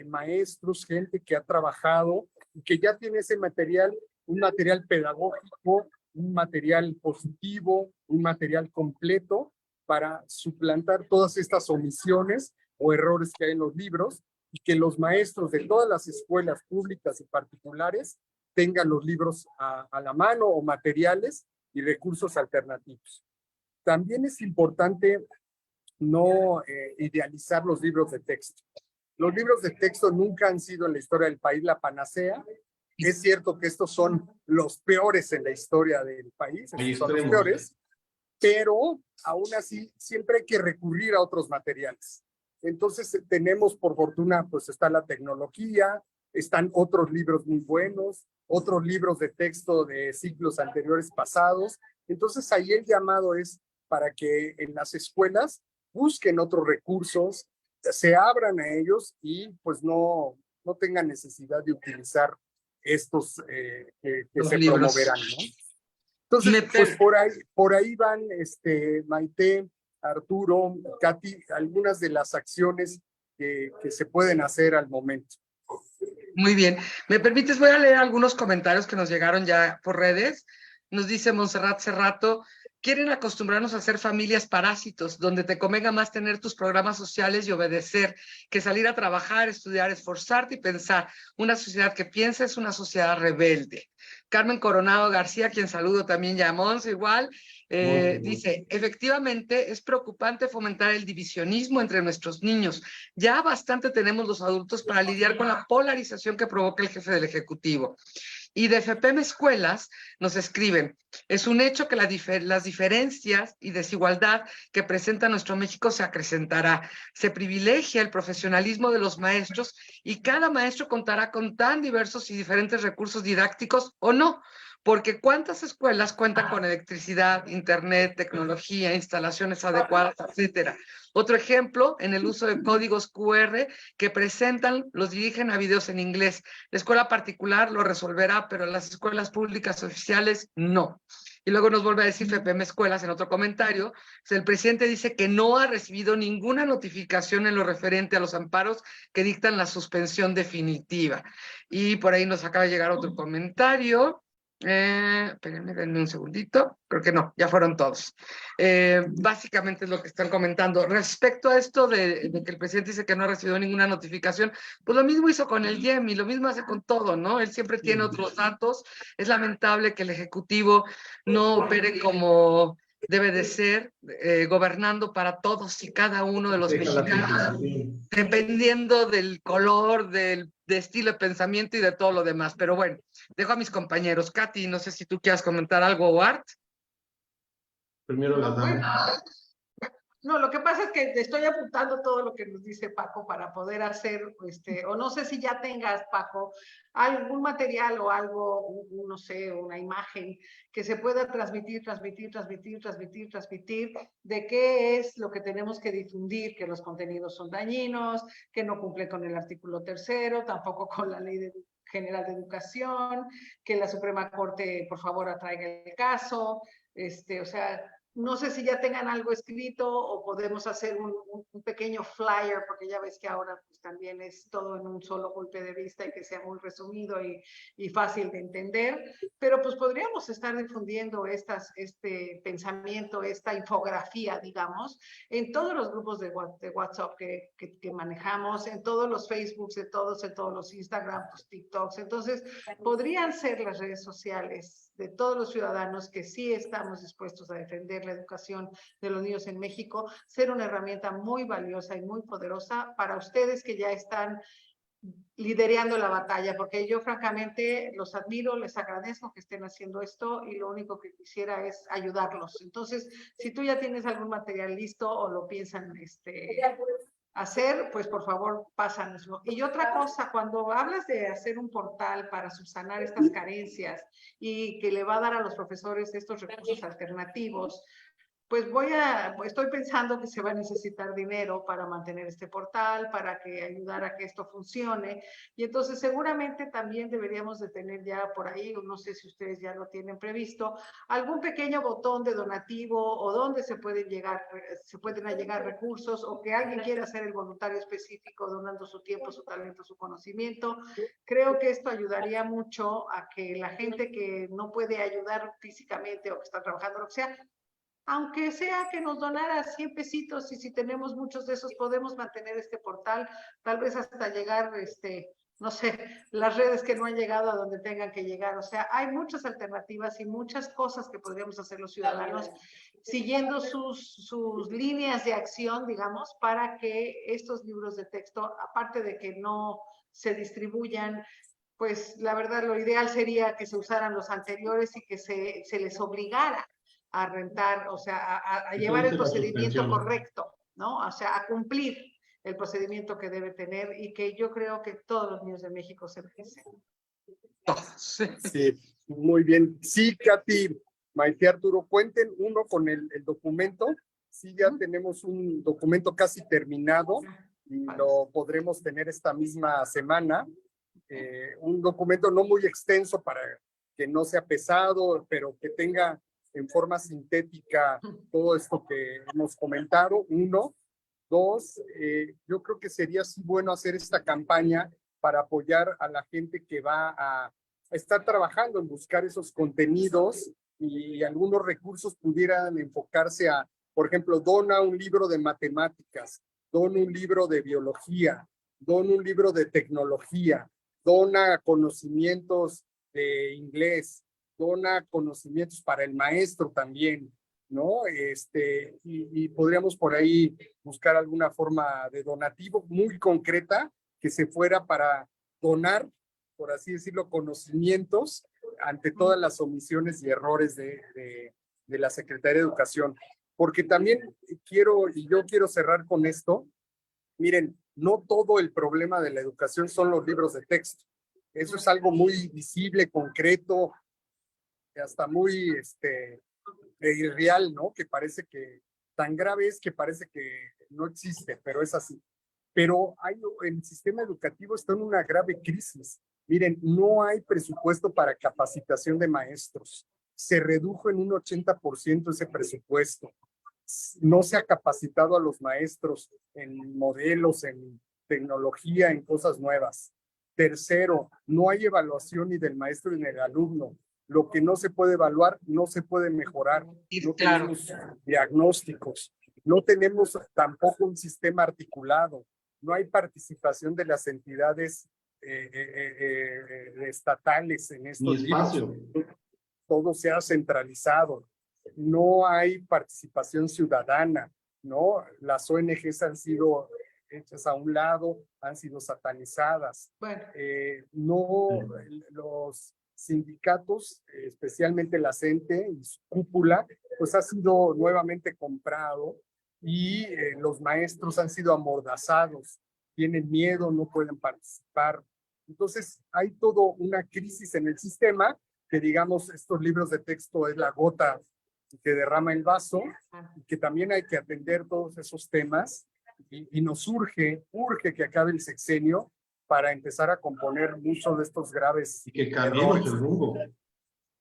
maestros, gente que ha trabajado y que ya tiene ese material, un material pedagógico, un material positivo, un material completo para suplantar todas estas omisiones o errores que hay en los libros y que los maestros de todas las escuelas públicas y particulares tengan los libros a la mano o materiales y recursos alternativos. También es importante no idealizar los libros de texto. Los libros de texto nunca han sido en la historia del país la panacea. Es cierto que estos son los peores en la historia del país, estos son los peores, pero aún así siempre hay que recurrir a otros materiales. Entonces tenemos, por fortuna, pues está la tecnología, están otros libros muy buenos, otros libros de texto de siglos anteriores pasados. Entonces ahí el llamado es para que en las escuelas busquen otros recursos, se abran a ellos y pues no tengan necesidad de utilizar estos que se libros. promoverán, ¿no? Entonces, pues por ahí van Maite, Arturo, Katy, algunas de las acciones que se pueden hacer al momento. Muy bien. ¿Me permites? Voy a leer algunos comentarios que nos llegaron ya por redes. Nos dice Montserrat Cerrato: quieren acostumbrarnos a ser familias parásitos, donde te convenga más tener tus programas sociales y obedecer, que salir a trabajar, estudiar, esforzarte y pensar. Una sociedad que piensa es una sociedad rebelde. Carmen Coronado García, quien saludo también ya a Monse, igual, dice: efectivamente es preocupante fomentar el divisionismo entre nuestros niños. Ya bastante tenemos los adultos para lidiar con la polarización que provoca el jefe del Ejecutivo. Y de FEPEM Escuelas nos escriben: es un hecho que las diferencias y desigualdad que presenta nuestro México se acrecentará. Se privilegia el profesionalismo de los maestros y cada maestro contará con tan diversos y diferentes recursos didácticos o no, porque ¿cuántas escuelas cuentan con electricidad, internet, tecnología, instalaciones adecuadas, etcétera? Otro ejemplo, en el uso de códigos QR que presentan, los dirigen a videos en inglés. La escuela particular lo resolverá, pero las escuelas públicas oficiales no. Y luego nos vuelve a decir FEPEM Escuelas en otro comentario: el presidente dice que no ha recibido ninguna notificación en lo referente a los amparos que dictan la suspensión definitiva. Y por ahí nos acaba de llegar otro comentario. Espérenme, denme un segundito. Creo que no, ya fueron todos. Básicamente es lo que están comentando. Respecto a esto de que el presidente dice que no ha recibido ninguna notificación, pues lo mismo hizo con el IEM y lo mismo hace con todo, ¿no? Él siempre tiene otros datos. Es lamentable que el Ejecutivo no opere como debe de ser, gobernando para todos y cada uno de los mexicanos, dependiendo del color, de estilo de pensamiento y de todo lo demás. Pero bueno, dejo a mis compañeros. Katy, no sé si tú quieras comentar algo, o Art. Primero las damas. No, lo que pasa es que estoy apuntando todo lo que nos dice Paco para poder hacer, o no sé si ya tengas, Paco, algún material o algo, no sé, una imagen que se pueda transmitir de qué es lo que tenemos que difundir, que los contenidos son dañinos, que no cumple con el artículo 3º, tampoco con la Ley General de Educación, que la Suprema Corte, por favor, atraiga el caso, o sea, no sé si ya tengan algo escrito o podemos hacer un pequeño flyer, porque ya ves que ahora pues también es todo en un solo golpe de vista y que sea muy resumido y fácil de entender, pero pues podríamos estar difundiendo este pensamiento, esta infografía, digamos, en todos los grupos de WhatsApp que manejamos, en todos los Facebooks, en todos los Instagram, pues, TikToks. Entonces, podrían ser las redes sociales de todos los ciudadanos que sí estamos dispuestos a defender la educación de los niños en México, ser una herramienta muy valiosa y muy poderosa para ustedes que ya están liderando la batalla, porque yo francamente los admiro, les agradezco que estén haciendo esto y lo único que quisiera es ayudarlos. Entonces, si tú ya tienes algún material listo o lo piensan hacer, pues por favor, pásanoslo. Y otra cosa, cuando hablas de hacer un portal para subsanar estas carencias y que le va a dar a los profesores estos recursos alternativos, pues estoy pensando que se va a necesitar dinero para mantener este portal, para ayudar a que esto funcione. Y entonces seguramente también deberíamos de tener ya por ahí, no sé si ustedes ya lo tienen previsto, algún pequeño botón de donativo o donde se pueden allegar recursos, o que alguien quiera ser el voluntario específico donando su tiempo, su talento, su conocimiento. Creo que esto ayudaría mucho a que la gente que no puede ayudar físicamente o que está trabajando, lo que sea, aunque sea que nos donara 100 pesitos, y si tenemos muchos de esos podemos mantener este portal, tal vez hasta llegar no sé, las redes que no han llegado a donde tengan que llegar. O sea, hay muchas alternativas y muchas cosas que podríamos hacer los ciudadanos siguiendo sus líneas de acción, digamos, para que estos libros de texto, aparte de que no se distribuyan, pues la verdad lo ideal sería que se usaran los anteriores y que se les obligara a rentar, o sea, a llevar el procedimiento correcto, ¿no? O sea, a cumplir el procedimiento que debe tener y que yo creo que todos los niños de México se merecen. Sí, muy bien. Sí, Katy, Maite, Arturo, cuenten uno con el documento. Sí, ya tenemos un documento casi terminado y lo podremos tener esta misma semana. Un documento no muy extenso para que no sea pesado, pero que tenga en forma sintética todo esto que hemos comentado. Uno. Dos, yo creo que sería así bueno hacer esta campaña para apoyar a la gente que va a estar trabajando en buscar esos contenidos y algunos recursos pudieran enfocarse a, por ejemplo, dona un libro de matemáticas, dona un libro de biología, dona un libro de tecnología, dona conocimientos de inglés, dona conocimientos para el maestro también, ¿no? Y podríamos por ahí buscar alguna forma de donativo muy concreta que se fuera para donar, por así decirlo, conocimientos ante todas las omisiones y errores de la Secretaría de Educación. Porque también yo quiero cerrar con esto. Miren, no todo el problema de la educación son los libros de texto. Eso es algo muy visible, concreto, hasta muy irreal, ¿no? Que parece que tan grave es que parece que no existe, pero es así. Pero el sistema educativo está en una grave crisis. Miren, no hay presupuesto para capacitación de maestros. Se redujo en un 80% ese presupuesto. No se ha capacitado a los maestros en modelos, en tecnología, en cosas nuevas. Tercero, no hay evaluación ni del maestro ni del alumno. Lo que no se puede evaluar, no se puede mejorar. No tenemos diagnósticos. No tenemos tampoco un sistema articulado. No hay participación de las entidades estatales en estos libros. Todo se ha centralizado. No hay participación ciudadana, ¿no? Las ONGs han sido hechas a un lado, han sido satanizadas. Bueno. Los sindicatos, especialmente la CENTE y su cúpula, pues ha sido nuevamente comprado y los maestros han sido amordazados, tienen miedo, no pueden participar. Entonces hay todo una crisis en el sistema que, digamos, estos libros de texto es la gota que derrama el vaso y que también hay que atender todos esos temas y nos urge que acabe el sexenio para empezar a componer muchos de estos graves y que cambiemos el rumbo.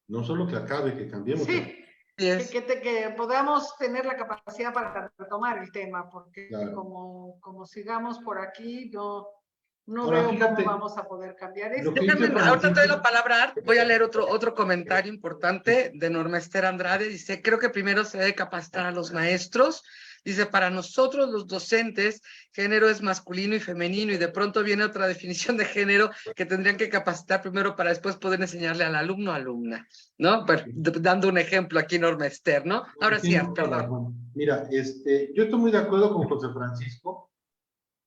No solo que acabe, que cambiemos. Sí, que podamos tener la capacidad para retomar el tema, porque claro, como sigamos por aquí, yo no ahora, veo fíjate, cómo vamos a poder cambiar esto. Ahorita te doy la palabra, voy a leer otro comentario importante de Norma Ester Andrade. Dice, creo que primero se debe capacitar a los maestros. Dice, para nosotros los docentes, género es masculino y femenino, y de pronto viene otra definición de género que tendrían que capacitar primero para después poder enseñarle al alumno o alumna, ¿no? Pero, dando un ejemplo aquí, Norma Ester, ¿no? Ahora sí, perdón. Mira, yo estoy muy de acuerdo con José Francisco,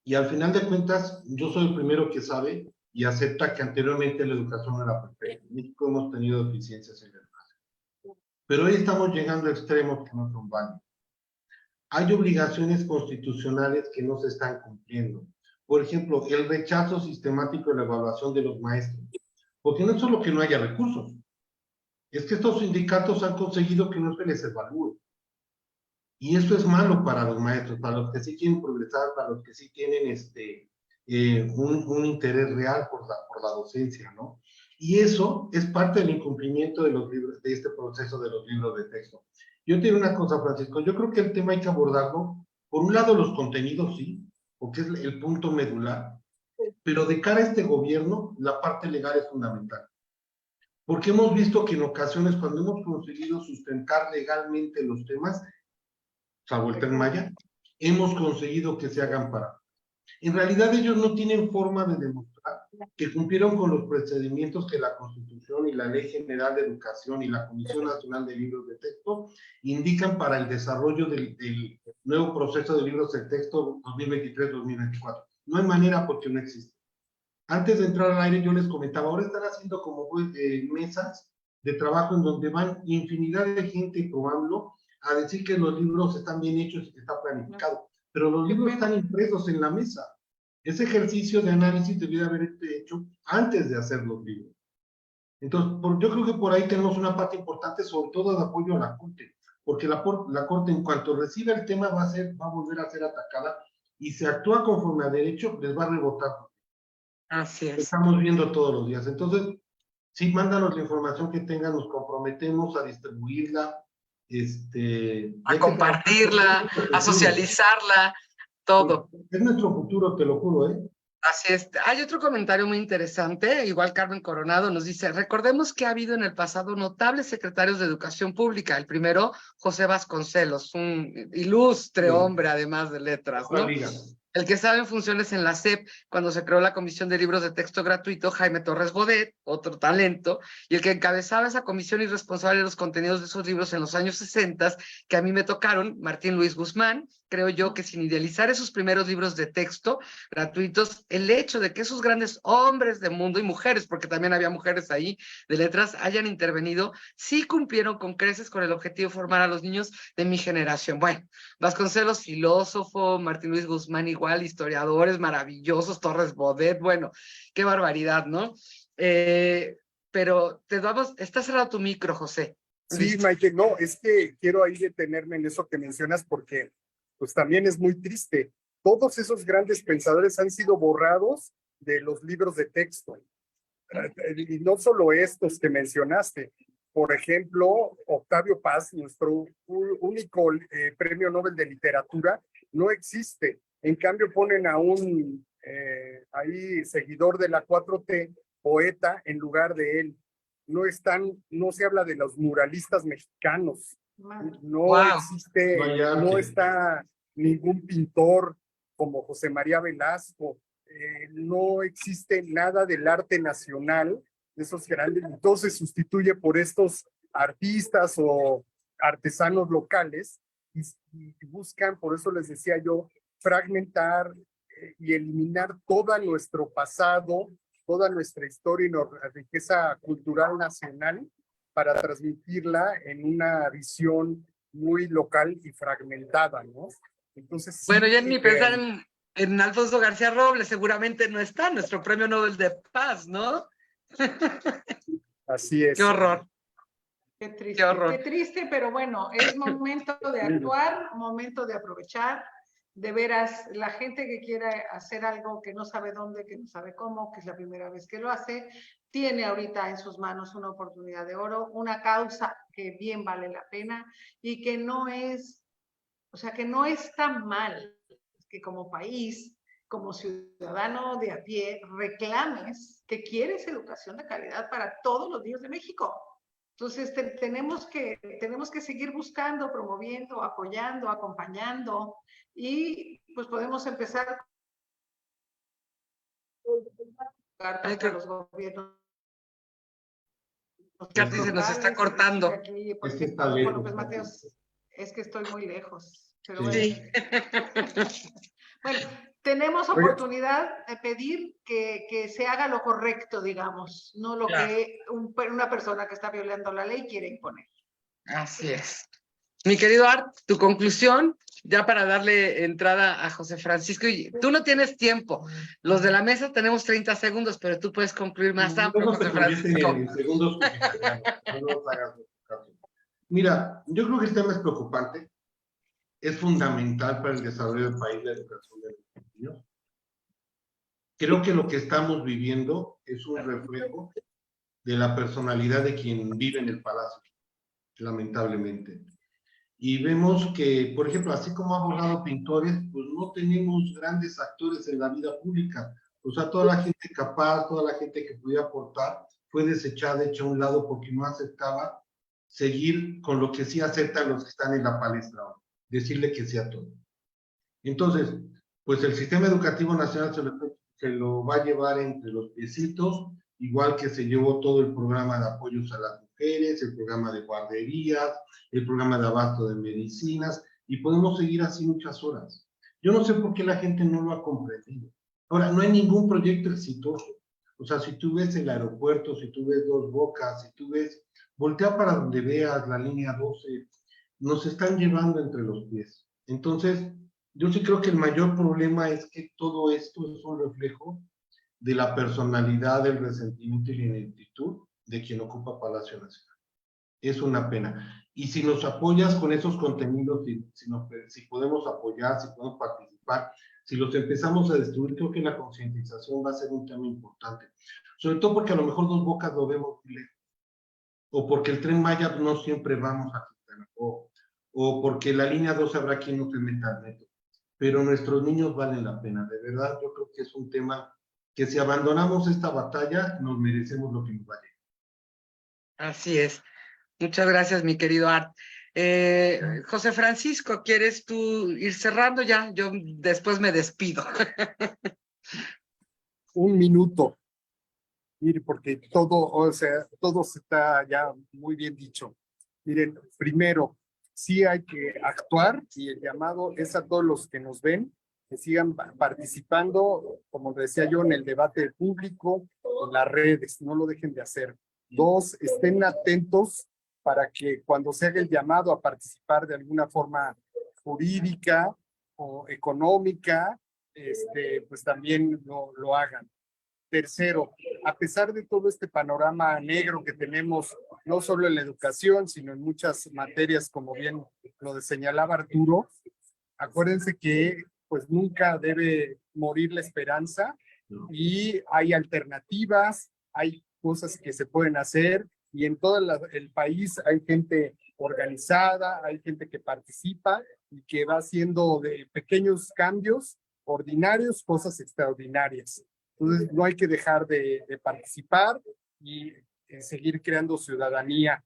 y al final de cuentas, yo soy el primero que sabe y acepta que anteriormente la educación no era perfecta. En México hemos tenido deficiencias en la educación. Pero hoy estamos llegando a extremos que no son válidos. Hay obligaciones constitucionales que no se están cumpliendo. Por ejemplo, el rechazo sistemático de la evaluación de los maestros. Porque no es solo que no haya recursos, es que estos sindicatos han conseguido que no se les evalúe. Y eso es malo para los maestros, para los que sí quieren progresar, para los que sí tienen un interés real por la docencia, ¿no? Y eso es parte del incumplimiento de los libros, de este proceso de los libros de texto. Yo te digo una cosa, Francisco, yo creo que el tema hay que abordarlo, por un lado los contenidos, sí, porque es el punto medular, pero de cara a este gobierno, la parte legal es fundamental. Porque hemos visto que en ocasiones, cuando hemos conseguido sustentar legalmente los temas, salvo el Tren Maya, hemos conseguido que se hagan para. En realidad ellos no tienen forma de demostrar que cumplieron con los procedimientos que la Constitución y la Ley General de Educación y la Comisión Nacional de Libros de Texto indican para el desarrollo del nuevo proceso de libros de texto 2023-2024. No hay manera porque no existe. Antes de entrar al aire yo les comentaba, ahora están haciendo como mesas de trabajo en donde van infinidad de gente probándolo a decir que los libros están bien hechos y que está planificado, pero los libros están impresos en la mesa. Ese ejercicio de análisis debió haber hecho antes de hacer los libros. Entonces, yo creo que por ahí tenemos una parte importante, sobre todo de apoyo a la Corte, porque la Corte en cuanto reciba el tema va a volver a ser atacada y si actúa conforme a derecho, les va a rebotar. Así es. Estamos viendo todos los días. Entonces, sí, mándanos la información que tengan, nos comprometemos a distribuirla, a compartirla, a socializarla, todo. Es nuestro futuro, te lo juro, ¿eh? Así es. Hay otro comentario muy interesante, igual Carmen Coronado nos dice, recordemos que ha habido en el pasado notables secretarios de educación pública. El primero, José Vasconcelos, un ilustre hombre además de letras, ¿no? El que estaba en funciones en la SEP cuando se creó la Comisión de Libros de Texto Gratuito, Jaime Torres Bodet, otro talento, y el que encabezaba esa comisión y responsable de los contenidos de esos libros en los años 60, que a mí me tocaron, Martín Luis Guzmán. Creo yo que sin idealizar esos primeros libros de texto gratuitos, el hecho de que esos grandes hombres de mundo y mujeres, porque también había mujeres ahí de letras, hayan intervenido, sí cumplieron con creces con el objetivo de formar a los niños de mi generación. Bueno, Vasconcelos, filósofo, Martín Luis Guzmán igual, historiadores maravillosos, Torres Bodet, bueno, qué barbaridad, ¿no? Pero está cerrado tu micro, José. Sí, Maite, no, es que quiero ahí detenerme en eso que mencionas porque pues también es muy triste. Todos esos grandes pensadores han sido borrados de los libros de texto. Y no solo estos que mencionaste. Por ejemplo, Octavio Paz, nuestro único premio Nobel de Literatura, no existe. En cambio, ponen a un ahí seguidor de la 4T, poeta, en lugar de él. No se habla de los muralistas mexicanos. No existe, no está ningún pintor como José María Velasco. No existe nada del arte nacional de esos grandes, y todo se sustituye por estos artistas o artesanos locales y buscan, por eso les decía yo, fragmentar y eliminar todo nuestro pasado, toda nuestra historia y nuestra riqueza cultural nacional para transmitirla en una visión muy local y fragmentada, ¿no? Entonces, bueno, ya ni pensar en Alfonso García Robles, seguramente no está nuestro premio Nobel de Paz, ¿no? Así es. Qué horror. Qué triste, qué horror. Qué triste, pero bueno, es momento de actuar, momento de aprovechar. De veras, la gente que quiera hacer algo que no sabe dónde, que no sabe cómo, que es la primera vez que lo hace, tiene ahorita en sus manos una oportunidad de oro, una causa que bien vale la pena y que no es, o sea, que no es tan mal que como país, como ciudadano de a pie, reclames que quieres educación de calidad para todos los niños de México. Entonces, tenemos que seguir buscando, promoviendo, apoyando, acompañando y pues podemos empezar para los gobiernos. Se nos está cortando. Aquí, es que está lejos. Bueno, pues Mateos, es que estoy muy lejos. Pero sí. Bueno, tenemos oportunidad de pedir que se haga lo correcto, digamos, no lo que una persona que está violando la ley quiere imponer. Así es. Mi querido Art, tu conclusión, ya para darle entrada a José Francisco. Y tú no tienes tiempo. Los de la mesa tenemos 30 segundos, pero tú puedes concluir más amplio, José Francisco. En segundos, no hagas caso. Mira, yo creo que el tema es preocupante. Es fundamental para el desarrollo del país la educación de los niños. Creo que lo que estamos viviendo es un reflejo de la personalidad de quien vive en el palacio, lamentablemente. Y vemos que, por ejemplo, así como ha borrado pintores, pues no tenemos grandes actores en la vida pública. O sea, toda la gente capaz, toda la gente que podía aportar, fue desechada, hecha a un lado porque no aceptaba seguir con lo que sí aceptan los que están en la palestra, decirle que sea todo. Entonces, pues el sistema educativo nacional se lo se lo va a llevar entre los piecitos, igual que se llevó todo el programa de apoyos a las mujeres, el programa de guarderías, el programa de abasto de medicinas, y podemos seguir así muchas horas. Yo no sé por qué la gente no lo ha comprendido. Ahora, no hay ningún proyecto exitoso. O sea, si tú ves el aeropuerto, si tú ves Dos Bocas, si tú ves, voltea para donde veas la línea 12, nos están llevando entre los pies. Entonces, yo sí creo que el mayor problema es que todo esto es un reflejo de la personalidad, del resentimiento y la ineptitud de quien ocupa Palacio Nacional. Es una pena. Y si nos apoyas con esos contenidos, si podemos apoyar, si podemos participar, si los empezamos a destruir, creo que la concientización va a ser un tema importante. Sobre todo porque a lo mejor Dos Bocas lo vemos muy lejos. O porque el Tren Maya no siempre vamos a Quintana Roo. O porque la línea 2 habrá quien no se meta al metro. Pero nuestros niños valen la pena. De verdad, yo creo que es un tema que si abandonamos esta batalla, nos merecemos lo que nos vaya. Así es. Muchas gracias, mi querido Art. José Francisco, ¿quieres tú ir cerrando ya? Yo después me despido. Un minuto. Mire, porque todo, o sea, todo está ya muy bien dicho. Miren, primero, sí hay que actuar y el llamado es a todos los que nos ven, que sigan participando, como decía yo, en el debate público, en las redes, no lo dejen de hacer. Dos, estén atentos para que cuando se haga el llamado a participar de alguna forma jurídica o económica, pues también lo hagan. Tercero, a pesar de todo este panorama negro que tenemos, no solo en la educación, sino en muchas materias, como bien lo señalaba Arturo, acuérdense que pues nunca debe morir la esperanza y hay alternativas, hay cosas que se pueden hacer y en todo el país hay gente organizada, hay gente que participa y que va haciendo de pequeños cambios ordinarios cosas extraordinarias. Entonces, no hay que dejar de participar y seguir creando ciudadanía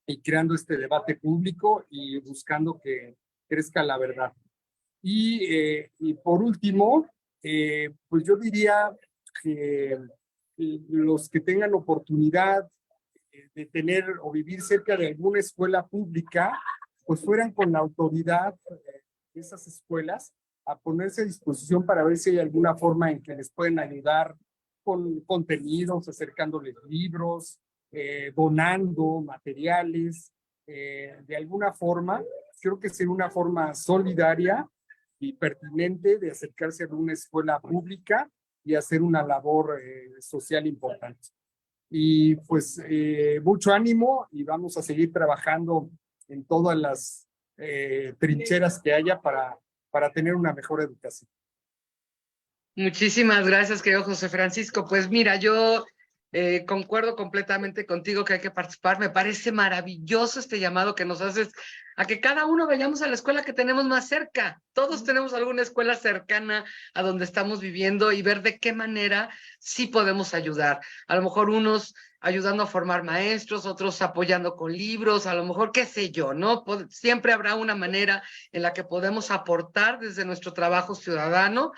y creando este debate público y buscando que crezca la verdad. Y por último, pues yo diría que los que tengan oportunidad de tener o vivir cerca de alguna escuela pública, pues fueran con la autoridad de esas escuelas a ponerse a disposición para ver si hay alguna forma en que les pueden ayudar con contenidos, acercándoles libros, donando materiales, de alguna forma. Creo que sería una forma solidaria y pertinente de acercarse a una escuela pública y hacer una labor social importante. Y pues mucho ánimo y vamos a seguir trabajando en todas las trincheras que haya para tener una mejor educación. Muchísimas gracias, querido José Francisco. Pues mira, yo concuerdo completamente contigo que hay que participar. Me parece maravilloso este llamado que nos haces a que cada uno vayamos a la escuela que tenemos más cerca. Todos tenemos alguna escuela cercana a donde estamos viviendo y ver de qué manera sí podemos ayudar. A lo mejor unos ayudando a formar maestros, otros apoyando con libros, a lo mejor qué sé yo, ¿no? Siempre habrá una manera en la que podemos aportar desde nuestro trabajo ciudadano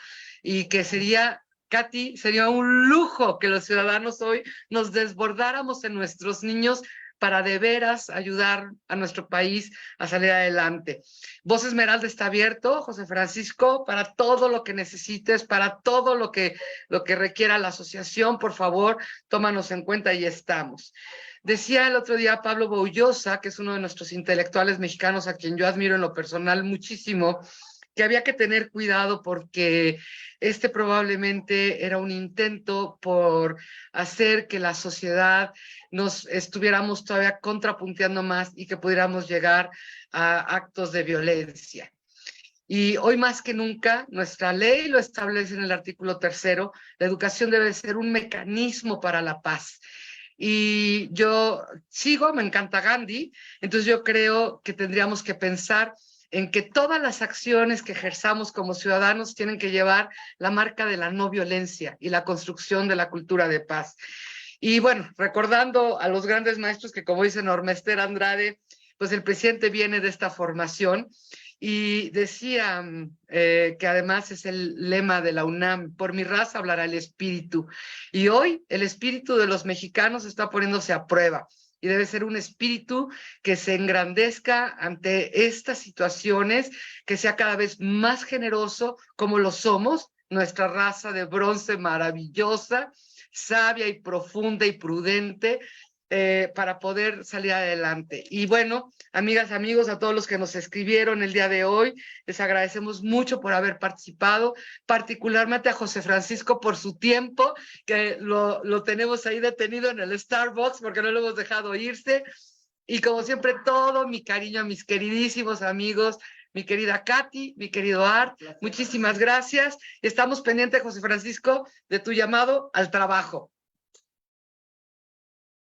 y que sería, Katy, sería un lujo que los ciudadanos hoy nos desbordáramos en nuestros niños para de veras ayudar a nuestro país a salir adelante. Voz Esmeralda está abierto, José Francisco, para todo lo que necesites, para todo lo que requiera la asociación, por favor, tómanos en cuenta y estamos. Decía el otro día Pablo Boullosa, que es uno de nuestros intelectuales mexicanos a quien yo admiro en lo personal muchísimo, que había que tener cuidado porque probablemente era un intento por hacer que la sociedad nos estuviéramos todavía contrapunteando más y que pudiéramos llegar a actos de violencia. Y hoy más que nunca, nuestra ley lo establece en el artículo 3, la educación debe ser un mecanismo para la paz. Y yo me encanta Gandhi, entonces yo creo que tendríamos que pensar en que todas las acciones que ejerzamos como ciudadanos tienen que llevar la marca de la no violencia y la construcción de la cultura de paz. Y bueno, recordando a los grandes maestros que, como dice Norma Ester Andrade, pues el presidente viene de esta formación y decía que además es el lema de la UNAM: por mi raza hablará el espíritu. Y hoy el espíritu de los mexicanos está poniéndose a prueba y debe ser un espíritu que se engrandezca ante estas situaciones, que sea cada vez más generoso como lo somos, nuestra raza de bronce maravillosa, sabia y profunda y prudente, para poder salir adelante. Y bueno, amigas, amigos, a todos los que nos escribieron el día de hoy, les agradecemos mucho por haber participado, particularmente a José Francisco por su tiempo, que lo tenemos ahí detenido en el Starbucks porque no lo hemos dejado irse. Y como siempre, todo mi cariño a mis queridísimos amigos, mi querida Katy, mi querido Art, muchísimas gracias. Estamos pendientes, José Francisco, de tu llamado al trabajo.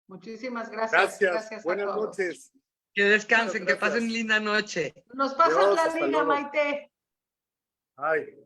Muchísimas gracias. Gracias. Buenas noches. Que descansen, que pasen linda noche. Nos pasas Dios, la hasta liga, luego. Maite. Ay.